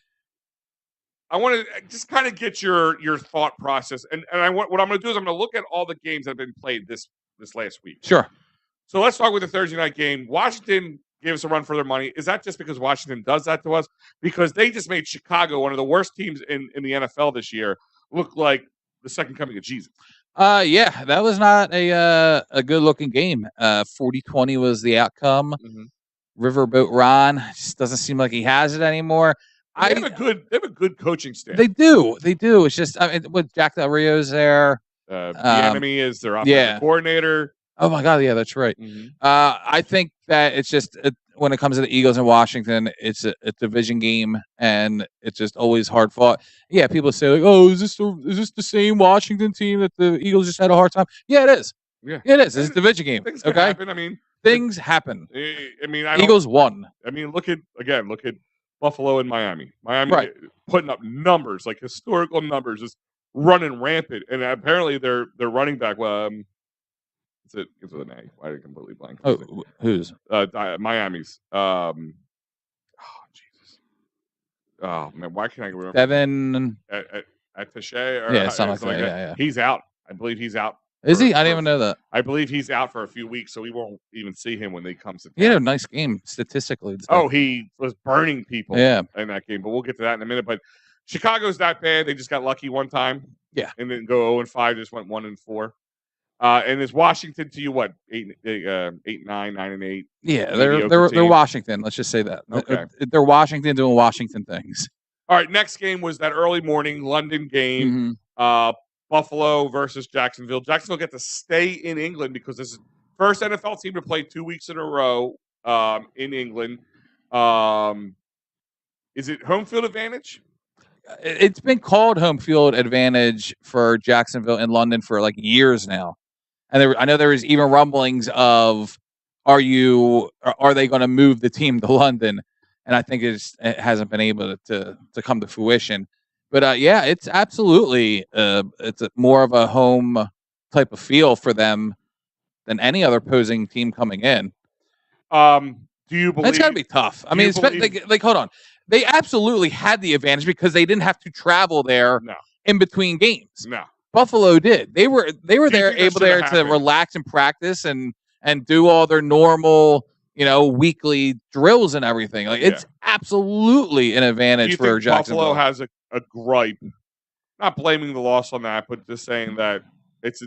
I want to just kind of get your thought process, and what I'm going to do is I'm going to look at all the games that have been played this last week. Sure. So let's start with the Thursday night game. Washington gave us a run for their money. Is that just because Washington does that to us? Because they just made Chicago, one of the worst teams in the NFL this year, look like the second coming of Jesus. Yeah, that was not a good looking game. 40-20 was the outcome. Mm-hmm. Riverboat Ron just doesn't seem like he has it anymore. They have a good coaching staff. They do. It's just with Jack Del Rio's there. The enemy is their offensive coordinator. Oh my God, yeah, that's right. Mm-hmm. I think that it's just when it comes to the Eagles in Washington, it's a division game, and it's just always hard fought. Yeah, people say like, "Oh, is this the same Washington team that the Eagles just had a hard time?" Yeah, it is. Yeah, it is. It's a division game. Things can happen. I mean, things happen. I mean, Eagles won. I mean, look at Buffalo and Miami. Miami putting up numbers, like historical numbers, just running rampant. And apparently their running back, it's with an A. Why did I completely blank? Oh, who's? Miami's. Jesus. Oh man, why can't I remember? Devin Attaché or something like that. Yeah. He's out. I believe he's out. Is he? I didn't even know that. I believe he's out for a few weeks, so we won't even see him when they come to town. He had a nice game statistically. Oh, he was burning people in that game, but we'll get to that in a minute. But Chicago's that bad. They just got lucky one time. Yeah. And then go 0-5, just went 1-4. And is Washington to you what? 8-9, 9-8? Yeah, they're Washington. Let's just say that. Okay. They're Washington doing Washington things. All right, next game was that early morning London game. Mm-hmm. Buffalo versus Jacksonville. Jacksonville get to stay in England because this is first NFL team to play 2 weeks in a row in England. Is it home field advantage? it's been called home field advantage for Jacksonville and London for like years now. And I know there was even rumblings of, are they going to move the team to London? And I think it hasn't been able to come to fruition. But yeah, it's absolutely it's more of a home type of feel for them than any other opposing team coming in. Do you believe it's got to be tough? I mean, it's like hold on, they absolutely had the advantage because they didn't have to travel there in between games. No, Buffalo did. They were there able there to relax and practice and do all their normal, weekly drills and everything. Like it's absolutely an advantage for Jacksonville. Buffalo has a gripe, not blaming the loss on that, but just saying that it's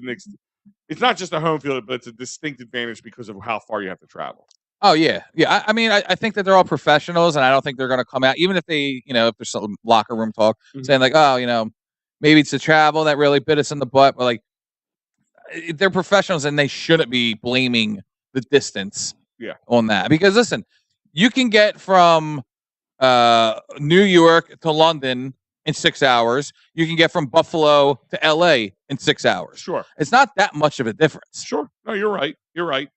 not just a home field, but it's a distinct advantage because of how far you have to travel. Oh yeah. I mean, I think that they're all professionals, and I don't think they're going to come out, even if they, if there's some locker room talk saying like, oh, maybe it's the travel that really bit us in the butt, but like they're professionals and they shouldn't be blaming the distance on that. Because listen, you can get from New York to London in 6 hours. You can get from Buffalo to LA in 6 hours. Sure. It's not that much of a difference. Sure. No, you're right. You're right.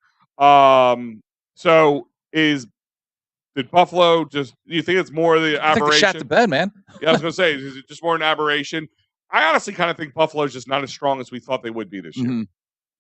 So did Buffalo just, do you think it's more of the aberration? I think they shot the bed, man. Yeah, I was going to say, is it just more an aberration? I honestly kind of think Buffalo's just not as strong as we thought they would be this year.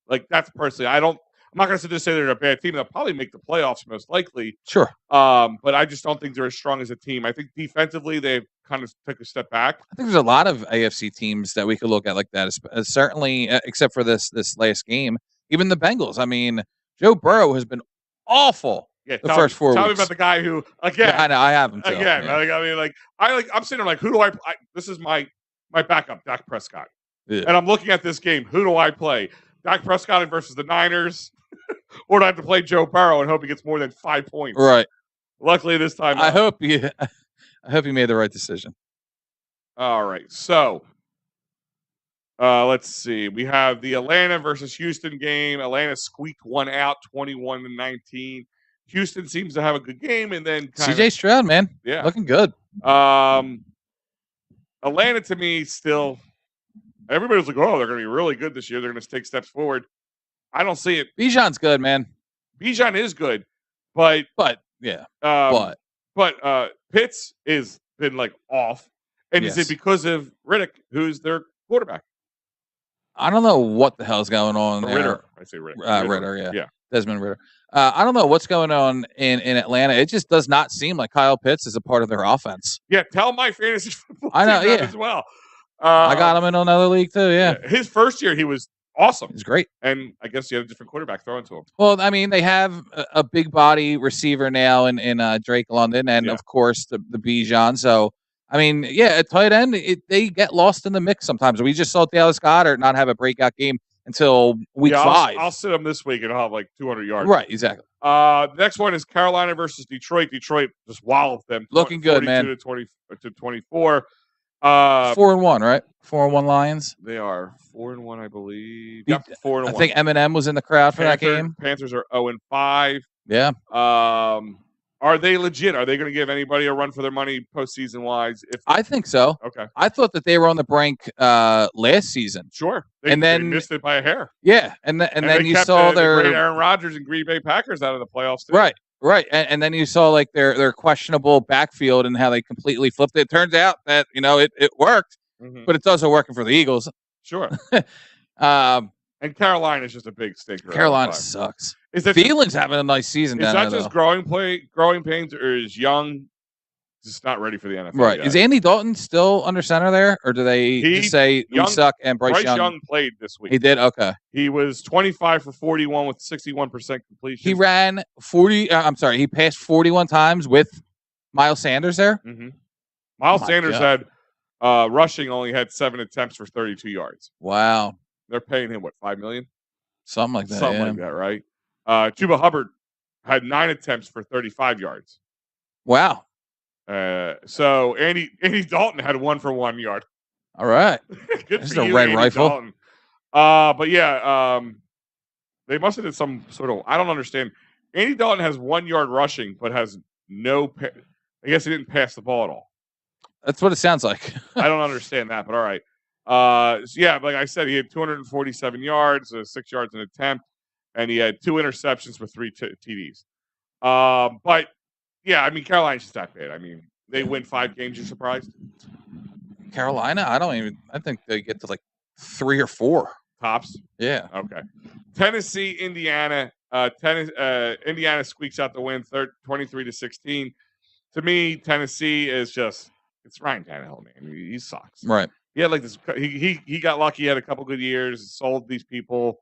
Like, that's personally, I'm not going to just say they're a bad team. They'll probably make the playoffs most likely. Sure. But I just don't think they're as strong as a team. I think defensively they've kind of took a step back. I think there's a lot of AFC teams that we could look at like that. Certainly, except for this last game, even the Bengals. I mean, Joe Burrow has been awful the first 4 weeks. Tell me about the guy who, again. Yeah, I know, I have him too. Again, yeah. I'm sitting there like, who do I play? This is my backup, Dak Prescott. Yeah. And I'm looking at this game. Who do I play? Dak Prescott versus the Niners? Or do I have to play Joe Burrow and hope he gets more than 5 points? Right. Luckily this time. I hope you made the right decision. All right. So let's see. We have the Atlanta versus Houston game. Atlanta squeaked one out, 21-19. Houston seems to have a good game, and then CJ Stroud, man, looking good. Atlanta to me still. Everybody's like, oh, they're going to be really good this year. They're going to take steps forward. I don't see it. Bijan's good, man. Bijan is good, but Pitts is been like off, and is it because of Riddick, who's their quarterback? I don't know what the hell's going on there. Ritter. I say Riddick. Ritter, yeah. Desmond Ritter. I don't know what's going on in Atlanta. It just does not seem like Kyle Pitts is a part of their offense. Yeah, tell my fantasy football I know, team as well. I got him in another league too, yeah. His first year, he was awesome. He's great. And I guess you had a different quarterback throwing to him. Well, I mean, they have a big body receiver now in Drake London and, of course, the Bijan. So, I mean, at tight end, they get lost in the mix sometimes. We just saw Dallas Goedert not have a breakout game until week 5. I'll sit him this week and I'll have like 200 yards. Right, exactly. The next one is Carolina versus Detroit. Detroit just walloped them. Looking good, man. 42-24. 4-1, right? 4-1 Lions. They are 4-1, I believe. Yep, 4-1. I think Eminem was in the crowd for that game. Panthers are 0-5. Yeah. Are they legit? Are they going to give anybody a run for their money postseason wise? I think so. Okay. I thought that they were on the brink last season. Sure. They missed it by a hair. Yeah, and then you saw the great Aaron Rodgers and Green Bay Packers out of the playoffs too. Right. And then you saw like their questionable backfield and how they completely flipped it. It turns out that, it worked, but it's also working for the Eagles. Sure. And Carolina is just a big stinker. Carolina sucks. Thielen's having a nice season down there. Is that just growing pains, or is Young just not ready for the NFL? Right. Yet? Is Andy Dalton still under center there, or do they just say we suck and Bryce Young played this week? He did? Okay. He was 25 for 41 with 61% completion. He ran 40. He passed 41 times with Miles Sanders there. Mm-hmm. Miles Sanders had rushing only had 7 attempts for 32 yards. Wow. They're paying him, what, $5 million? Something like that. Something like that, right? Chuba Hubbard had 9 attempts for 35 yards. Wow. So Andy Dalton had 1 for 1 yard. All right. Good this for is you, a red Andy rifle. Dalton. But yeah, they must have did some sort of, I don't understand. Andy Dalton has 1 yard rushing, but has no, I guess he didn't pass the ball at all. That's what it sounds like. I don't understand that, but all right. So yeah, like I said, he had 247 yards, 6 yards an attempt, and he had 2 interceptions for 3 TDs. But yeah, I mean, Carolina's just that bad. I mean, they win 5 games. You surprised? Carolina? I think they get to like 3 or 4 tops. Yeah. Okay. Tennessee, Indiana. Indiana squeaks out the win, 23-16. To me, Tennessee is just it's Ryan Tannehill, man. He sucks. Right. He had like this. He got lucky. He had a couple good years. Sold these people.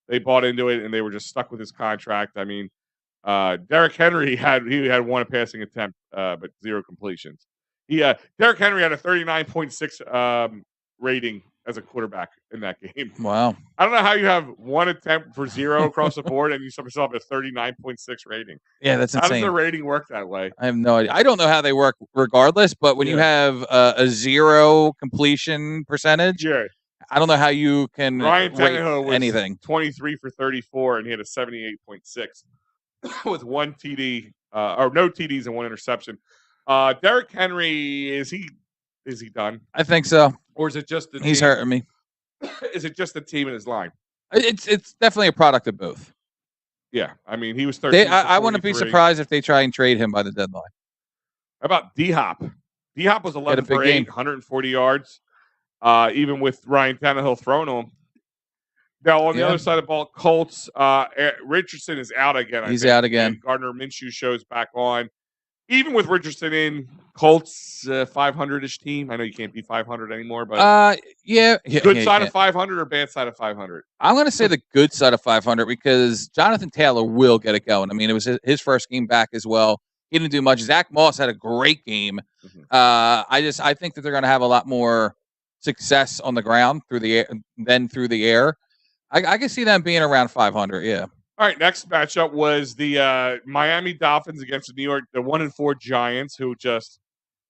They bought into it, and they were just stuck with his contract. I mean, Derrick Henry had 1 passing attempt, but 0 completions. Derrick Henry had a 39.6 rating as a quarterback in that game. Wow. I don't know how you have 1 attempt for 0 across the board and you yourself a 39.6 rating. Yeah, that's insane. How does the rating work that way? I have no idea. I don't know how they work regardless, but when you have a 0 completion percentage, I don't know how you can Ryan Tannehill was anything. 23 for 34, and he had a 78.6 with 1 TD, or no TDs and 1 interception. Derrick Henry, is he done? I think so. Or is it just the He's hurting me. Is it just the team in his line? It's definitely a product of both. Yeah, I mean, he was 13. I wouldn't be surprised if they try and trade him by the deadline. How about D-Hop? D-Hop was 11 for 8, 140 yards, even with Ryan Tannehill throwing to him. Now, on the other side of the ball, Colts, Richardson is out again. He's out again. Gardner Minshew shows back on. Even with Richardson in, Colts 500-ish team. I know you can't be 500 anymore, but good side of 500 or bad side of 500? I'm going to say the good side of 500 because Jonathan Taylor will get it going. I mean, it was his first game back as well. He didn't do much. Zach Moss had a great game. Mm-hmm. I think that they're going to have a lot more success on the ground through the air than through the air. I can see them being around 500. Yeah. All right. Next matchup was the Miami Dolphins against the 1-4 Giants, who just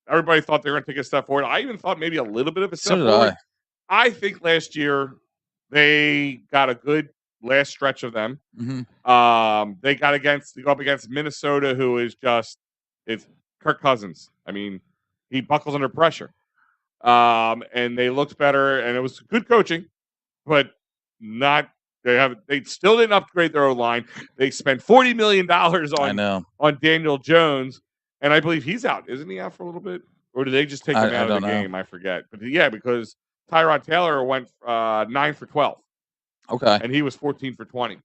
everybody thought they were going to take a step forward. I even thought maybe a little bit of a step forward. I think last year they got a good last stretch of them. Mm-hmm. They go up against Minnesota, who is it's Kirk Cousins. I mean, he buckles under pressure. And they looked better, and it was good coaching, but they still didn't upgrade their O-line. They spent $40 million on Daniel Jones, and I believe he's out. Isn't he out for a little bit? Or did they just take him out of the game? I forget. But yeah, because Tyrod Taylor went 9 for 12. Okay. And he was 14 for 20.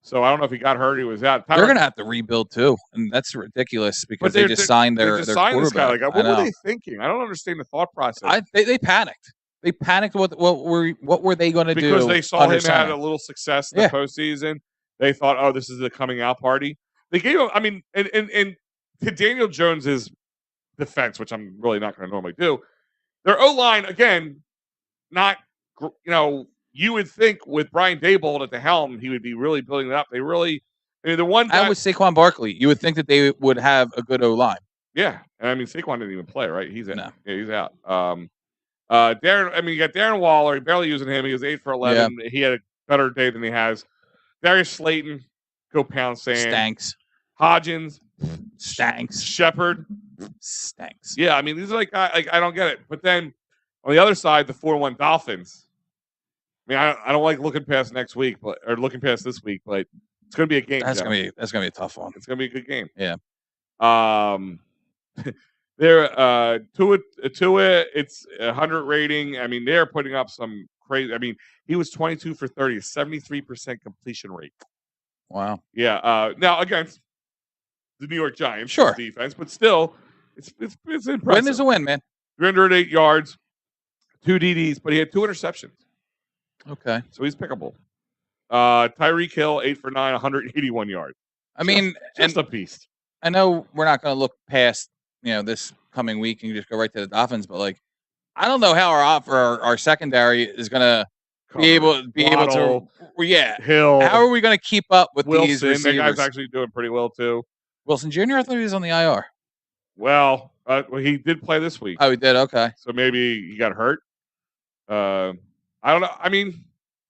So I don't know if he got hurt. He was out. They're going to have to rebuild too, and that's ridiculous because they just signed their quarterback. This guy. Like, what were they thinking? I don't understand the thought process. They panicked. They panicked. What were they going to do? Because they saw him had a little success in the postseason. They thought, oh, this is the coming out party. They gave him. I mean, and to Daniel Jones's defense, which I'm really not going to normally do, their O-line again, not you would think with Brian Daboll at the helm, he would be really building it up. They really, the one guy, and with Saquon Barkley, you would think that they would have a good O-line. Yeah, and I mean Saquon didn't even play, right? He's in. No. Yeah, he's out. Darren, I mean, you got Darren Waller. Barely using him. He was 8 for 11. Yeah. He had a better day than he has. Darius Slayton, go pound sand. Stanks. Hodgins, stanks. Shepard, stanks. Yeah, I mean, these are like I don't get it. But then on the other side, the 4-1 Dolphins. I mean, I don't like looking past next week, or looking past this week, but it's going to be a game. That's going to be a tough one. It's going to be a good game. Yeah. They're Tua. It's 100 rating. I mean, they're putting up some crazy. I mean, he was 22 for 30, 73% completion rate. Wow. Yeah. Now against the New York Giants, defense, but still, it's impressive. Win is a win, man. 308 yards, 2 DDs, but he had 2 interceptions. Okay. So he's pickable. Tyreek Hill, 8 for 9, 181 yards. I mean, just a beast. I know we're not going to look past, this coming week and just go right to the Dolphins, but I don't know how our secondary is going to be able to. Yeah. Hill. How are we going to keep up with Wilson, these receivers? That guy's actually doing pretty well too. Wilson Jr. I thought he was on the IR. Well, he did play this week. Oh, he did. Okay. So maybe he got hurt. I don't know. I mean,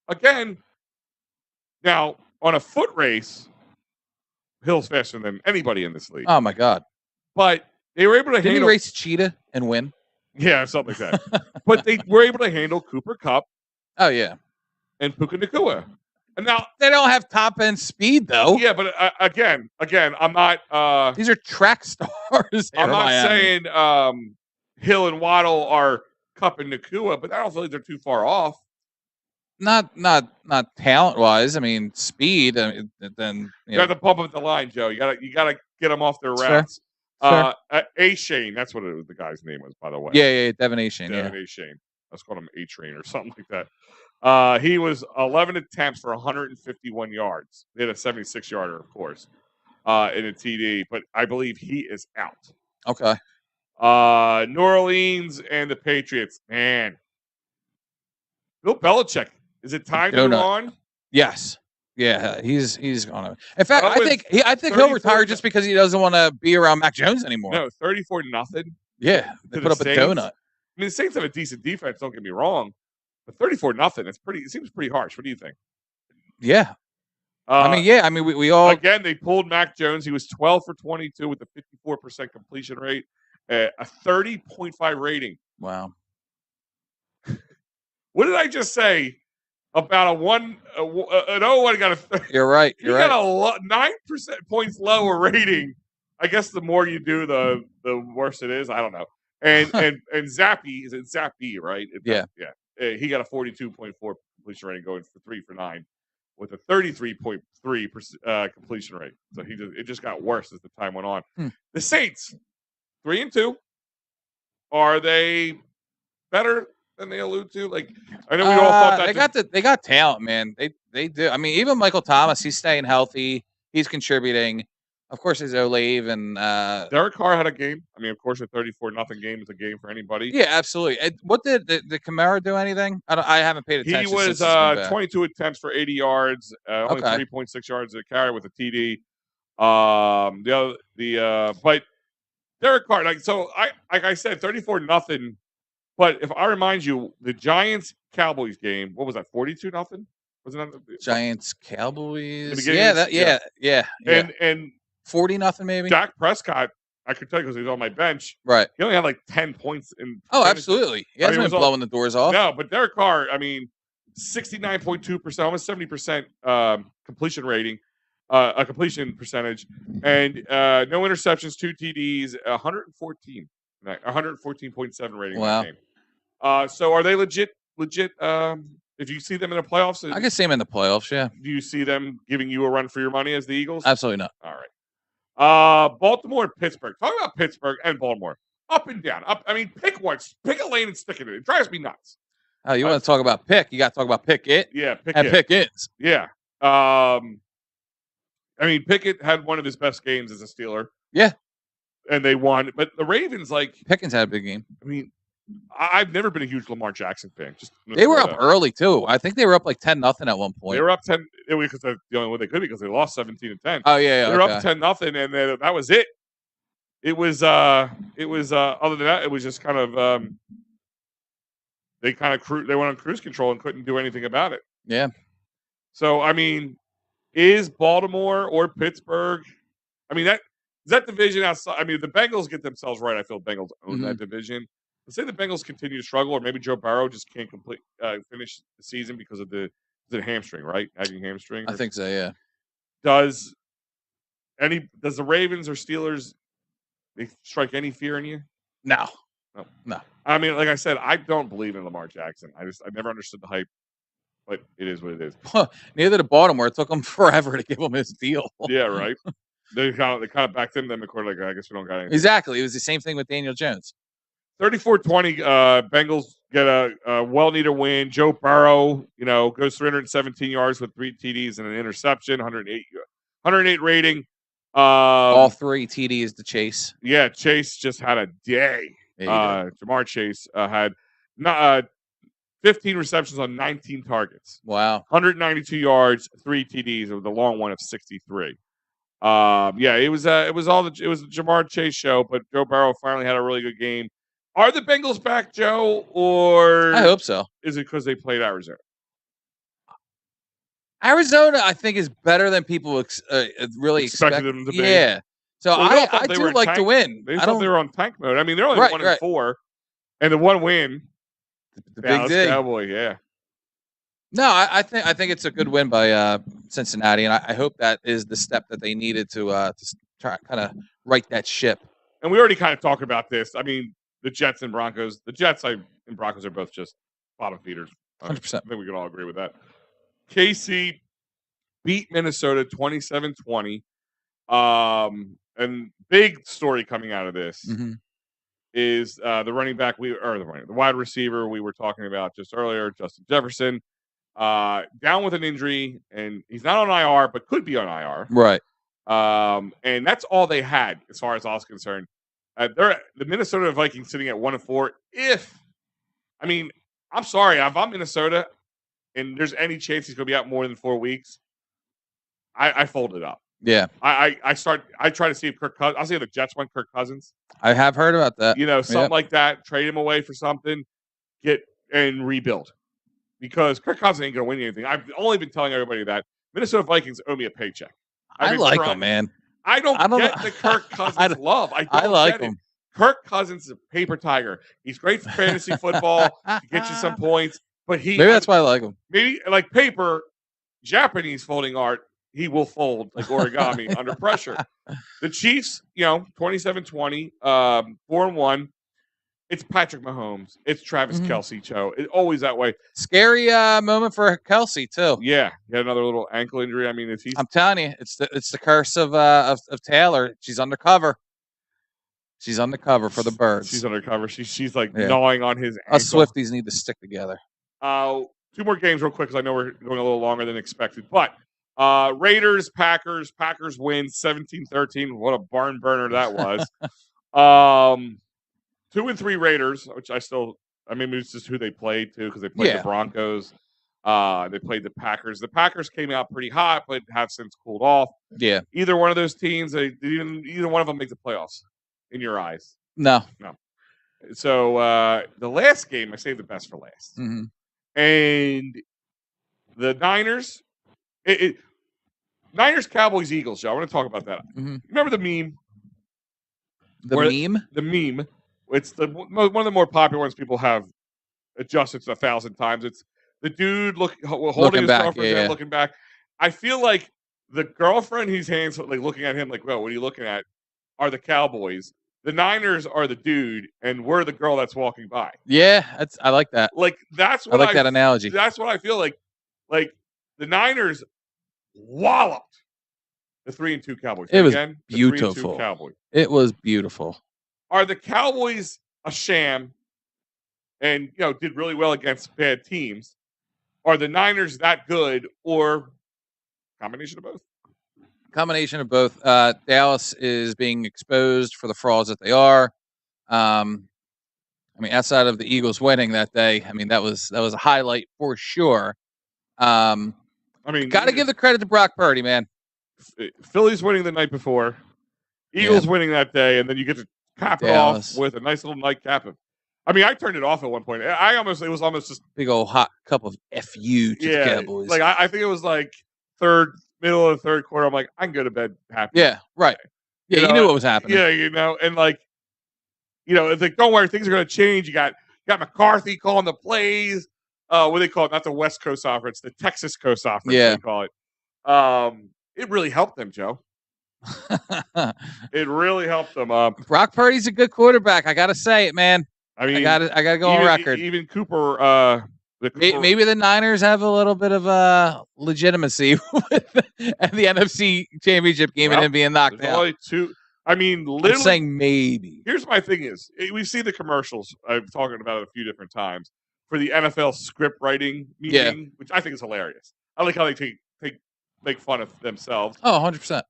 again, now on a foot race, Hill's faster than anybody in this league. Oh my God! But they were able to. Didn't he race Cheetah and win? Yeah, something like that. But they were able to handle Cooper Kupp. Oh yeah, and Puka Nacua. And now they don't have top end speed though. Yeah, but again, I'm not. These are track stars. I'm not saying Hill and Waddle are Kupp and Nacua, but I don't feel like they're too far off. Not talent wise. I mean, speed. Then you got to pump up the line, Joe. You gotta get them off their routes. A Shane, that's what the guy's name was, by the way. Yeah, Devin A Shane. Devin A Shane. Let's call him A Train or something like that. He was 11 attempts for 151 yards. They had a 76-yarder, of course, in a TD, but I believe he is out. Okay. New Orleans and the Patriots. Man, Bill Belichick. Is it time to move on? Yes. Yeah, he's gonna. In fact, I think he'll retire just because he doesn't want to be around Mac Jones anymore. No, 34-0. Yeah, they put up a donut. I mean, the Saints have a decent defense. Don't get me wrong, but 34-0. It seems pretty harsh. What do you think? Yeah. I mean, we all again. They pulled Mac Jones. He was 12 for 22 with a 54% completion rate, a 30.5 rating. Wow. What did I just say? About an 0-1 got a. You're right. You're right. Got a 9% points lower rating. I guess the more you do, the worse it is. I don't know. And Zappy, is it Zappy, right? Yeah. He got a 42.4 completion rating, going for 3 for 9, with a 33.3 completion rate. So it just got worse as the time went on. The Saints, 3-2. Are they better than they allude to? Like, I know we all thought that they got talent, man. They do. I mean, even Michael Thomas, he's staying healthy. He's contributing. Of course, there's Olave and Derek Carr had a game. I mean, of course, a 34-0 game is a game for anybody. Yeah, absolutely. What did Kamara do anything? I haven't paid attention. He was 22 attempts for 80 yards, only 3.6 yards a carry with a TD. But Derek Carr, like I said, 34-0. But if I remind you, the Giants Cowboys game, what was that? 42-0? Wasn't that Giants Cowboys? Yeah. And 40-0 maybe. Dak Prescott, I could tell you because he was on my bench. Right. He only had like 10 points in. Oh, absolutely. He hasn't been blowing the doors off. No, but Derek Carr, I mean, 69.2%, almost 70% completion rating, a completion percentage, and no interceptions, 2 TDs, 114.7 rating. Wow. In the game. So are they legit? If you see them in the playoffs, I can see them in the playoffs. Yeah. Do you see them giving you a run for your money as the Eagles? Absolutely not. All right. Baltimore and Pittsburgh. Talk about Pittsburgh and Baltimore. Up and down. Up. I mean, pick a lane and stick it in. It drives me nuts. Oh, you want to talk about pick? You got to talk about Pickett. Yeah, Pickett. And Pickens. Yeah. I mean, Pickett had one of his best games as a Steeler. Yeah. And they won. But the Ravens, like... Pickens had a big game. I mean, I've never been a huge Lamar Jackson fan. They were up early, too. I think they were up like 10-0 at one point. They were up 10 because the only way they could because they lost 17-10. Oh, yeah. They were up 10-0, and that was it. It was other than that, it was just kind of they went on cruise control and couldn't do anything about it. Yeah. So, I mean, is Baltimore or Pittsburgh? I mean, that division outside. I mean, the Bengals get themselves right. I feel Bengals own that division. Let's say the Bengals continue to struggle, or maybe Joe Burrow just can't finish the season because of the hamstring, right? Having hamstring. I think so. Yeah. Does the Ravens or Steelers they strike any fear in you? No. I mean, like I said, I don't believe in Lamar Jackson. I never understood the hype, but it is what it is. Neither did Baltimore. It took them forever to give him his deal. Yeah, right. They kind of backed in them. The quarter, like, I guess we don't got anything. Exactly. It was the same thing with Daniel Jones. 34-20. Bengals get a well-needed win. Joe Burrow, goes 317 yards with 3 TDs and an interception. 108 rating. All 3 TDs to Chase. Yeah, Chase just had a day. Jamar Chase had 15 receptions on 19 targets. Wow. 192 yards, 3 TDs with a long one of 63. It was the Jamar Chase show, but Joe Burrow finally had a really good game. Are the Bengals back, Joe, or I hope so? Is it because they played Arizona? Arizona, I think, is better than people really expected them to be. Yeah, so I do like to win. They thought they were on tank mode. I mean, they're only 1-4, And the one win, the Big D. Cowboy, yeah. No, I think it's a good win by Cincinnati, and I hope that is the step that they needed to try kind of right that ship. And we already kind of talked about this. I mean, the Jets and Broncos. The Jets and Broncos are both just bottom feeders. 100%. I think we can all agree with that. KC beat Minnesota 27-20. And big story coming out of this is the running back the wide receiver we were talking about just earlier, Justin Jefferson, down with an injury, and he's not on IR, but could be on IR. Right. And that's all they had as far as I was concerned. The Minnesota Vikings sitting at 1-4. I'm sorry, if I'm Minnesota and there's any chance he's going to be out more than 4 weeks, I fold it up. Yeah. I try to see if Kirk Cousins. I'll see if the Jets want Kirk Cousins. I have heard about that. Something like that. Trade him away for something. And rebuild. Because Kirk Cousins ain't going to win anything. I've only been telling everybody that Minnesota Vikings owe me a paycheck. I like him, man. I don't get the Kirk Cousins love. I like him. Kirk Cousins is a paper tiger. He's great for fantasy football to get you some points, but maybe that's why I like him. Maybe like paper, Japanese folding art, he will fold like origami under pressure. The Chiefs, 27-20, 4-1. It's Patrick Mahomes. It's Travis Kelce, Joe. It's always that way. Scary moment for Kelce too. Yeah, he had another little ankle injury. I mean, I'm telling you, it's the curse of Taylor. She's undercover. She's undercover for the birds. She's undercover. She's like gnawing on his ankle. Us Swifties need to stick together. 2 more games real quick because I know we're going a little longer than expected. But Raiders, Packers win 17-13. What a barn burner that was. 2-3 Raiders, which it's just who they played too because they played the Broncos. They played the Packers. The Packers came out pretty hot, but have since cooled off. Yeah. Either one of those teams, either one of them make the playoffs in your eyes. No. So the last game, I saved the best for last. Mm-hmm. And the Niners, Niners, Cowboys, Eagles, Joe. I want to talk about that. Mm-hmm. Remember the meme? The meme. It's one of the more popular ones people have adjusted to 1,000 times. It's the dude holding his girlfriend's hand, looking back. I feel like the girlfriend, his hands like looking at him like, well, what are you looking at? Are the Cowboys. The Niners are the dude, and we're the girl that's walking by. Yeah, I like that. Like that's what I like that analogy. That's what I feel like. Like the Niners walloped the 3-2 Cowboys. It was beautiful. It was beautiful. Are the Cowboys a sham and did really well against bad teams? Are the Niners that good, or combination of both? Combination of both. Dallas is being exposed for the frauds that they are. Outside of the Eagles winning that day, that was a highlight for sure. Got to give the credit to Brock Purdy, man. Phillies winning the night before, Eagles winning that day, and then you get to cap it off with a nice little nightcap. I turned it off at one point. It was almost just big old hot cup of FU to the Cowboys. Like I think it was like middle of the third quarter. I'm like, I can go to bed happy. Yeah, right. Yeah, you knew what was happening. Yeah, and it's like, don't worry, things are going to change. You got McCarthy calling the plays. What do they call it? Not the West Coast offense, the Texas Coast offense. They call it. It really helped them, Joe. It really helped them. Brock Purdy's a good quarterback. I got to say it, man. I got to go on record. Even Cooper. Maybe the Niners have a little bit of legitimacy with the NFC Championship game and him being knocked out. Only two. Literally. I'm saying maybe. Here's my thing is, we've seen the commercials. I've talked about it a few different times for the NFL script writing meeting, which I think is hilarious. I like how they make fun of themselves. Oh, 100%.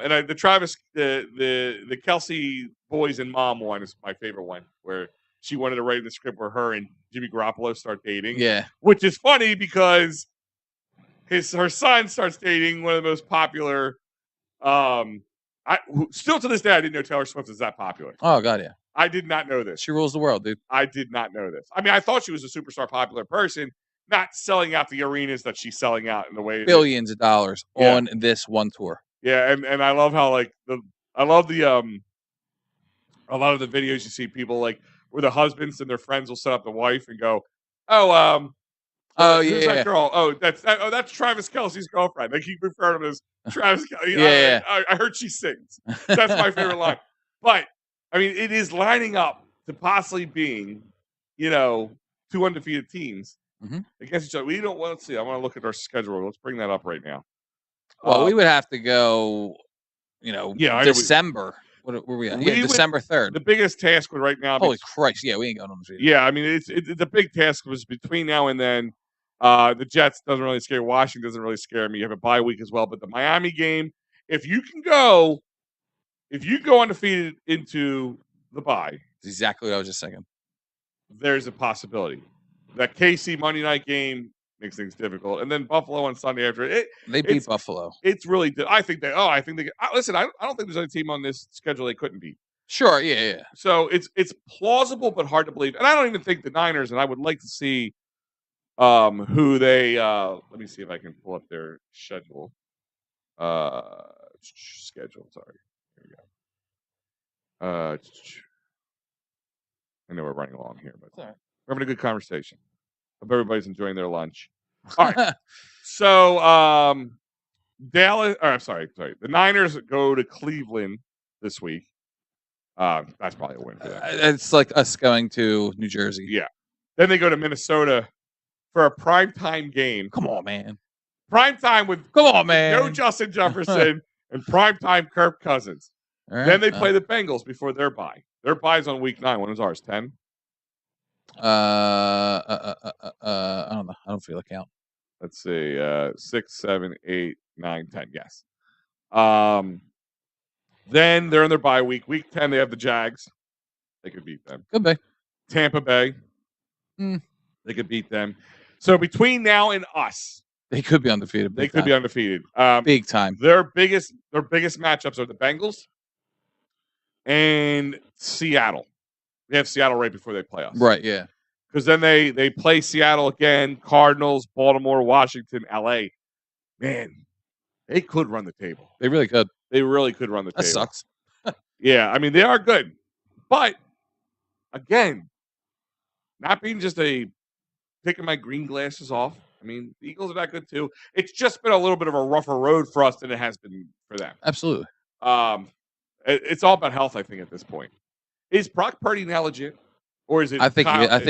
And the Travis, the Kelce boys and mom one is my favorite one, where she wanted to write the script where her and Jimmy Garoppolo start dating. Yeah. Which is funny because her son starts dating one of the most popular. Still to this day, I didn't know Taylor Swift is that popular. Oh, God, yeah. I did not know this. She rules the world, dude. I did not know this. I thought she was a superstar popular person, not selling out the arenas that she's selling out in the way. Billions of dollars on this one tour. Yeah, and I love how a lot of the videos you see people like where the husbands and their friends will set up the wife and go, who's that girl? Oh, that's Travis Kelce's girlfriend. They keep referring to him as Travis Kelce. I heard she sings. That's my favorite line. But I mean, it is lining up to possibly being, two undefeated teams against each other. We don't. Well, let's see. I want to look at our schedule. Let's bring that up right now. Well, we would have to go. December. What were we at? Yeah, December 3rd. The biggest task would right now. Holy Christ! Yeah, we ain't going on the field. Yeah, I mean, it's the big task was between now and then. The Jets doesn't really scare. Washington doesn't really scare me. You have a bye week as well, but the Miami game, if you go undefeated into the bye, that's exactly what I was just saying. There's a possibility that KC Monday night game makes things difficult, and then Buffalo on Sunday after it. They beat Buffalo. It's really. I think they. Listen, I don't think there's any team on this schedule they couldn't beat. Sure, yeah. So it's plausible, but hard to believe. And I don't even think the Niners. And I would like to see. Who they let me see if I can pull up their schedule. Schedule, sorry. Here we go. I know we're running along here, but we're having a good conversation. Hope everybody's enjoying their lunch. All right. So the Niners go to Cleveland this week. That's probably a win for them. It's like us going to New Jersey. Yeah. Then they go to Minnesota for a primetime game. Come on, man. Primetime with no Justin Jefferson and primetime Kirk Cousins. Right. Then they play the Bengals before their bye. Their bye's on week 9. When is ours? 10? I don't know. I don't feel a count. Let's see. 6, 7, 8, 9, 10. Yes. Then they're in their bye week. Week 10, they have the Jags. They could beat them. Could be. Tampa Bay. They could beat them. So between now and us, they could be undefeated. They could be undefeated. Big time. Their biggest matchups are the Bengals and Seattle. They have Seattle right before they play us. Right, yeah. Because then they play Seattle again, Cardinals, Baltimore, Washington, LA. Man, they could run the table. They really could. They really could run the table. That sucks. Yeah, I mean, they are good. But, again, not being just taking my green glasses off. I mean, the Eagles are that good too. It's just been a little bit of a rougher road for us than it has been for them. Absolutely. It's all about health, I think, at this point. Is Brock Purdy now legit, or is it? I think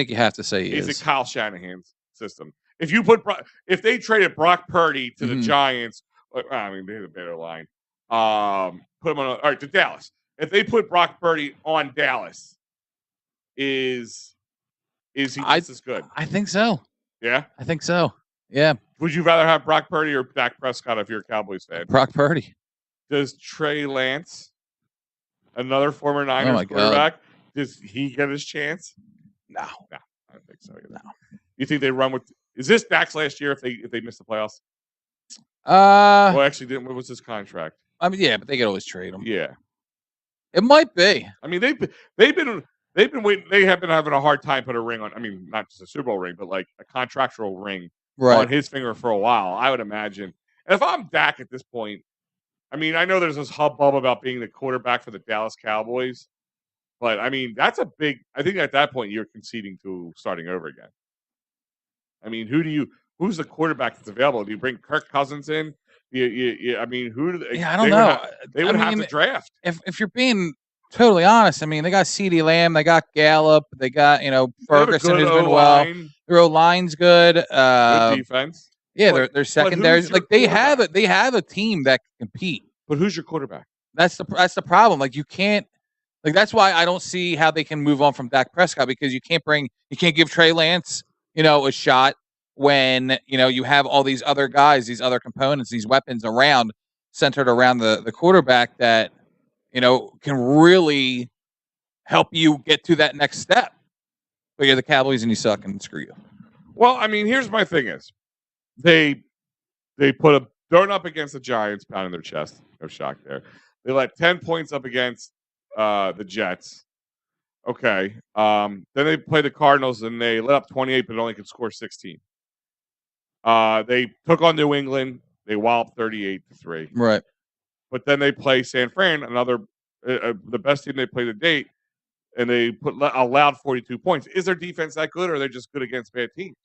you have to say he is. Is it Kyle Shanahan's system? If they traded Brock Purdy to the Giants, I mean, they have a better line. Put him on. All right, to Dallas. If they put Brock Purdy on Dallas, is he just as good? I think so. Yeah? I think so. Yeah. Would you rather have Brock Purdy or Dak Prescott if you're a Cowboys fan? Brock Purdy. Does Trey Lance, another former Niners quarterback, does he get his chance? No. I don't think so either. No. You think they run with – is this Dak's last year if they miss the playoffs? Well, actually, what was his contract? I mean, yeah, but they could always trade him. Yeah. It might be. I mean, they've been waiting. They have been having a hard time putting a ring on. I mean, not just a Super Bowl ring, but like a contractual ring on his finger for a while. I would imagine. And if I'm Dak at this point, I mean, I know there's this hubbub about being the quarterback for the Dallas Cowboys, but I mean, that's a big. I think at that point you're conceding to starting over again. I mean, who's the quarterback that's available? Do you bring Kirk Cousins in? I mean, who do they? Yeah, I don't know. They would have to draft. If you're being totally honest, I mean, they got CeeDee Lamb, they got Gallup, they got Ferguson who's been well. Their O-line's good. Good defense. Yeah, their secondary. Like they have a team that can compete. But who's your quarterback? That's the problem. Like you can't. Like that's why I don't see how they can move on from Dak Prescott, because you can't give Trey Lance a shot when you have all these other guys, these other components, these weapons centered around the quarterback that can really help you get to that next step. But you're the Cowboys and you suck and screw you. Well, I mean, here's my thing is they put a thrown up against the Giants, pounding their chest. No shock there. They let 10 points up against the Jets. Okay. Then they played the Cardinals and they let up 28, but only could score 16. They took on New England. They walloped 38-3. Right. But then they play San Fran, another the best team they played to date. and they allowed 42 points. Is their defense that good, or are they just good against bad teams?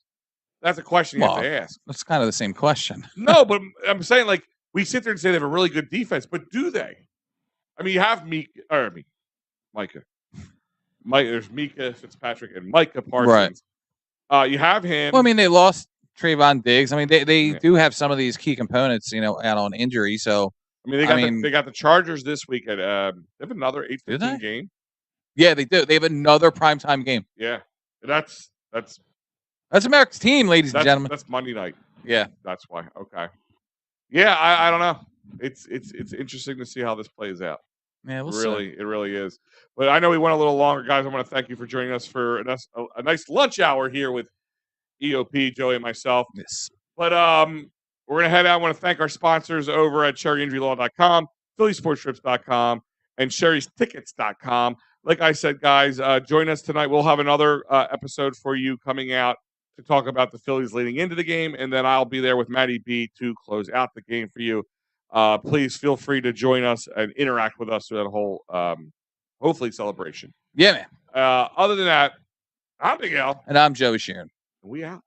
That's a question you have to ask. That's kind of the same question. No, but I'm saying, like, we sit there and say they have a really good defense, but do they? I mean, you have Micah. There's Micah Fitzpatrick and Micah Parsons. Right. You have him. Well, I mean, they lost Trayvon Diggs. I mean, they do have some of these key components, out on injury. So, I mean, they got the Chargers this week at they have another 8-15 game. Yeah, they do. They have another primetime game. Yeah, that's America's team, ladies and gentlemen. That's Monday night. Yeah, that's why. Okay. Yeah, I don't know. It's interesting to see how this plays out. Yeah, it really is. But I know we went a little longer, guys. I want to thank you for joining us for a nice lunch hour here with EoP, Joey, and myself. Yes. But we're gonna head out. I want to thank our sponsors over at SherryInjuryLaw.com, PhillySportsTrips.com, and Sherry'sTickets.com. Like I said, guys, join us tonight. We'll have another episode for you coming out to talk about the Phillies leading into the game, and then I'll be there with Matty B to close out the game for you. Please feel free to join us and interact with us through that whole, hopefully, celebration. Yeah, man. Other than that, I'm Big Al. And I'm Joey Sheeran. We out.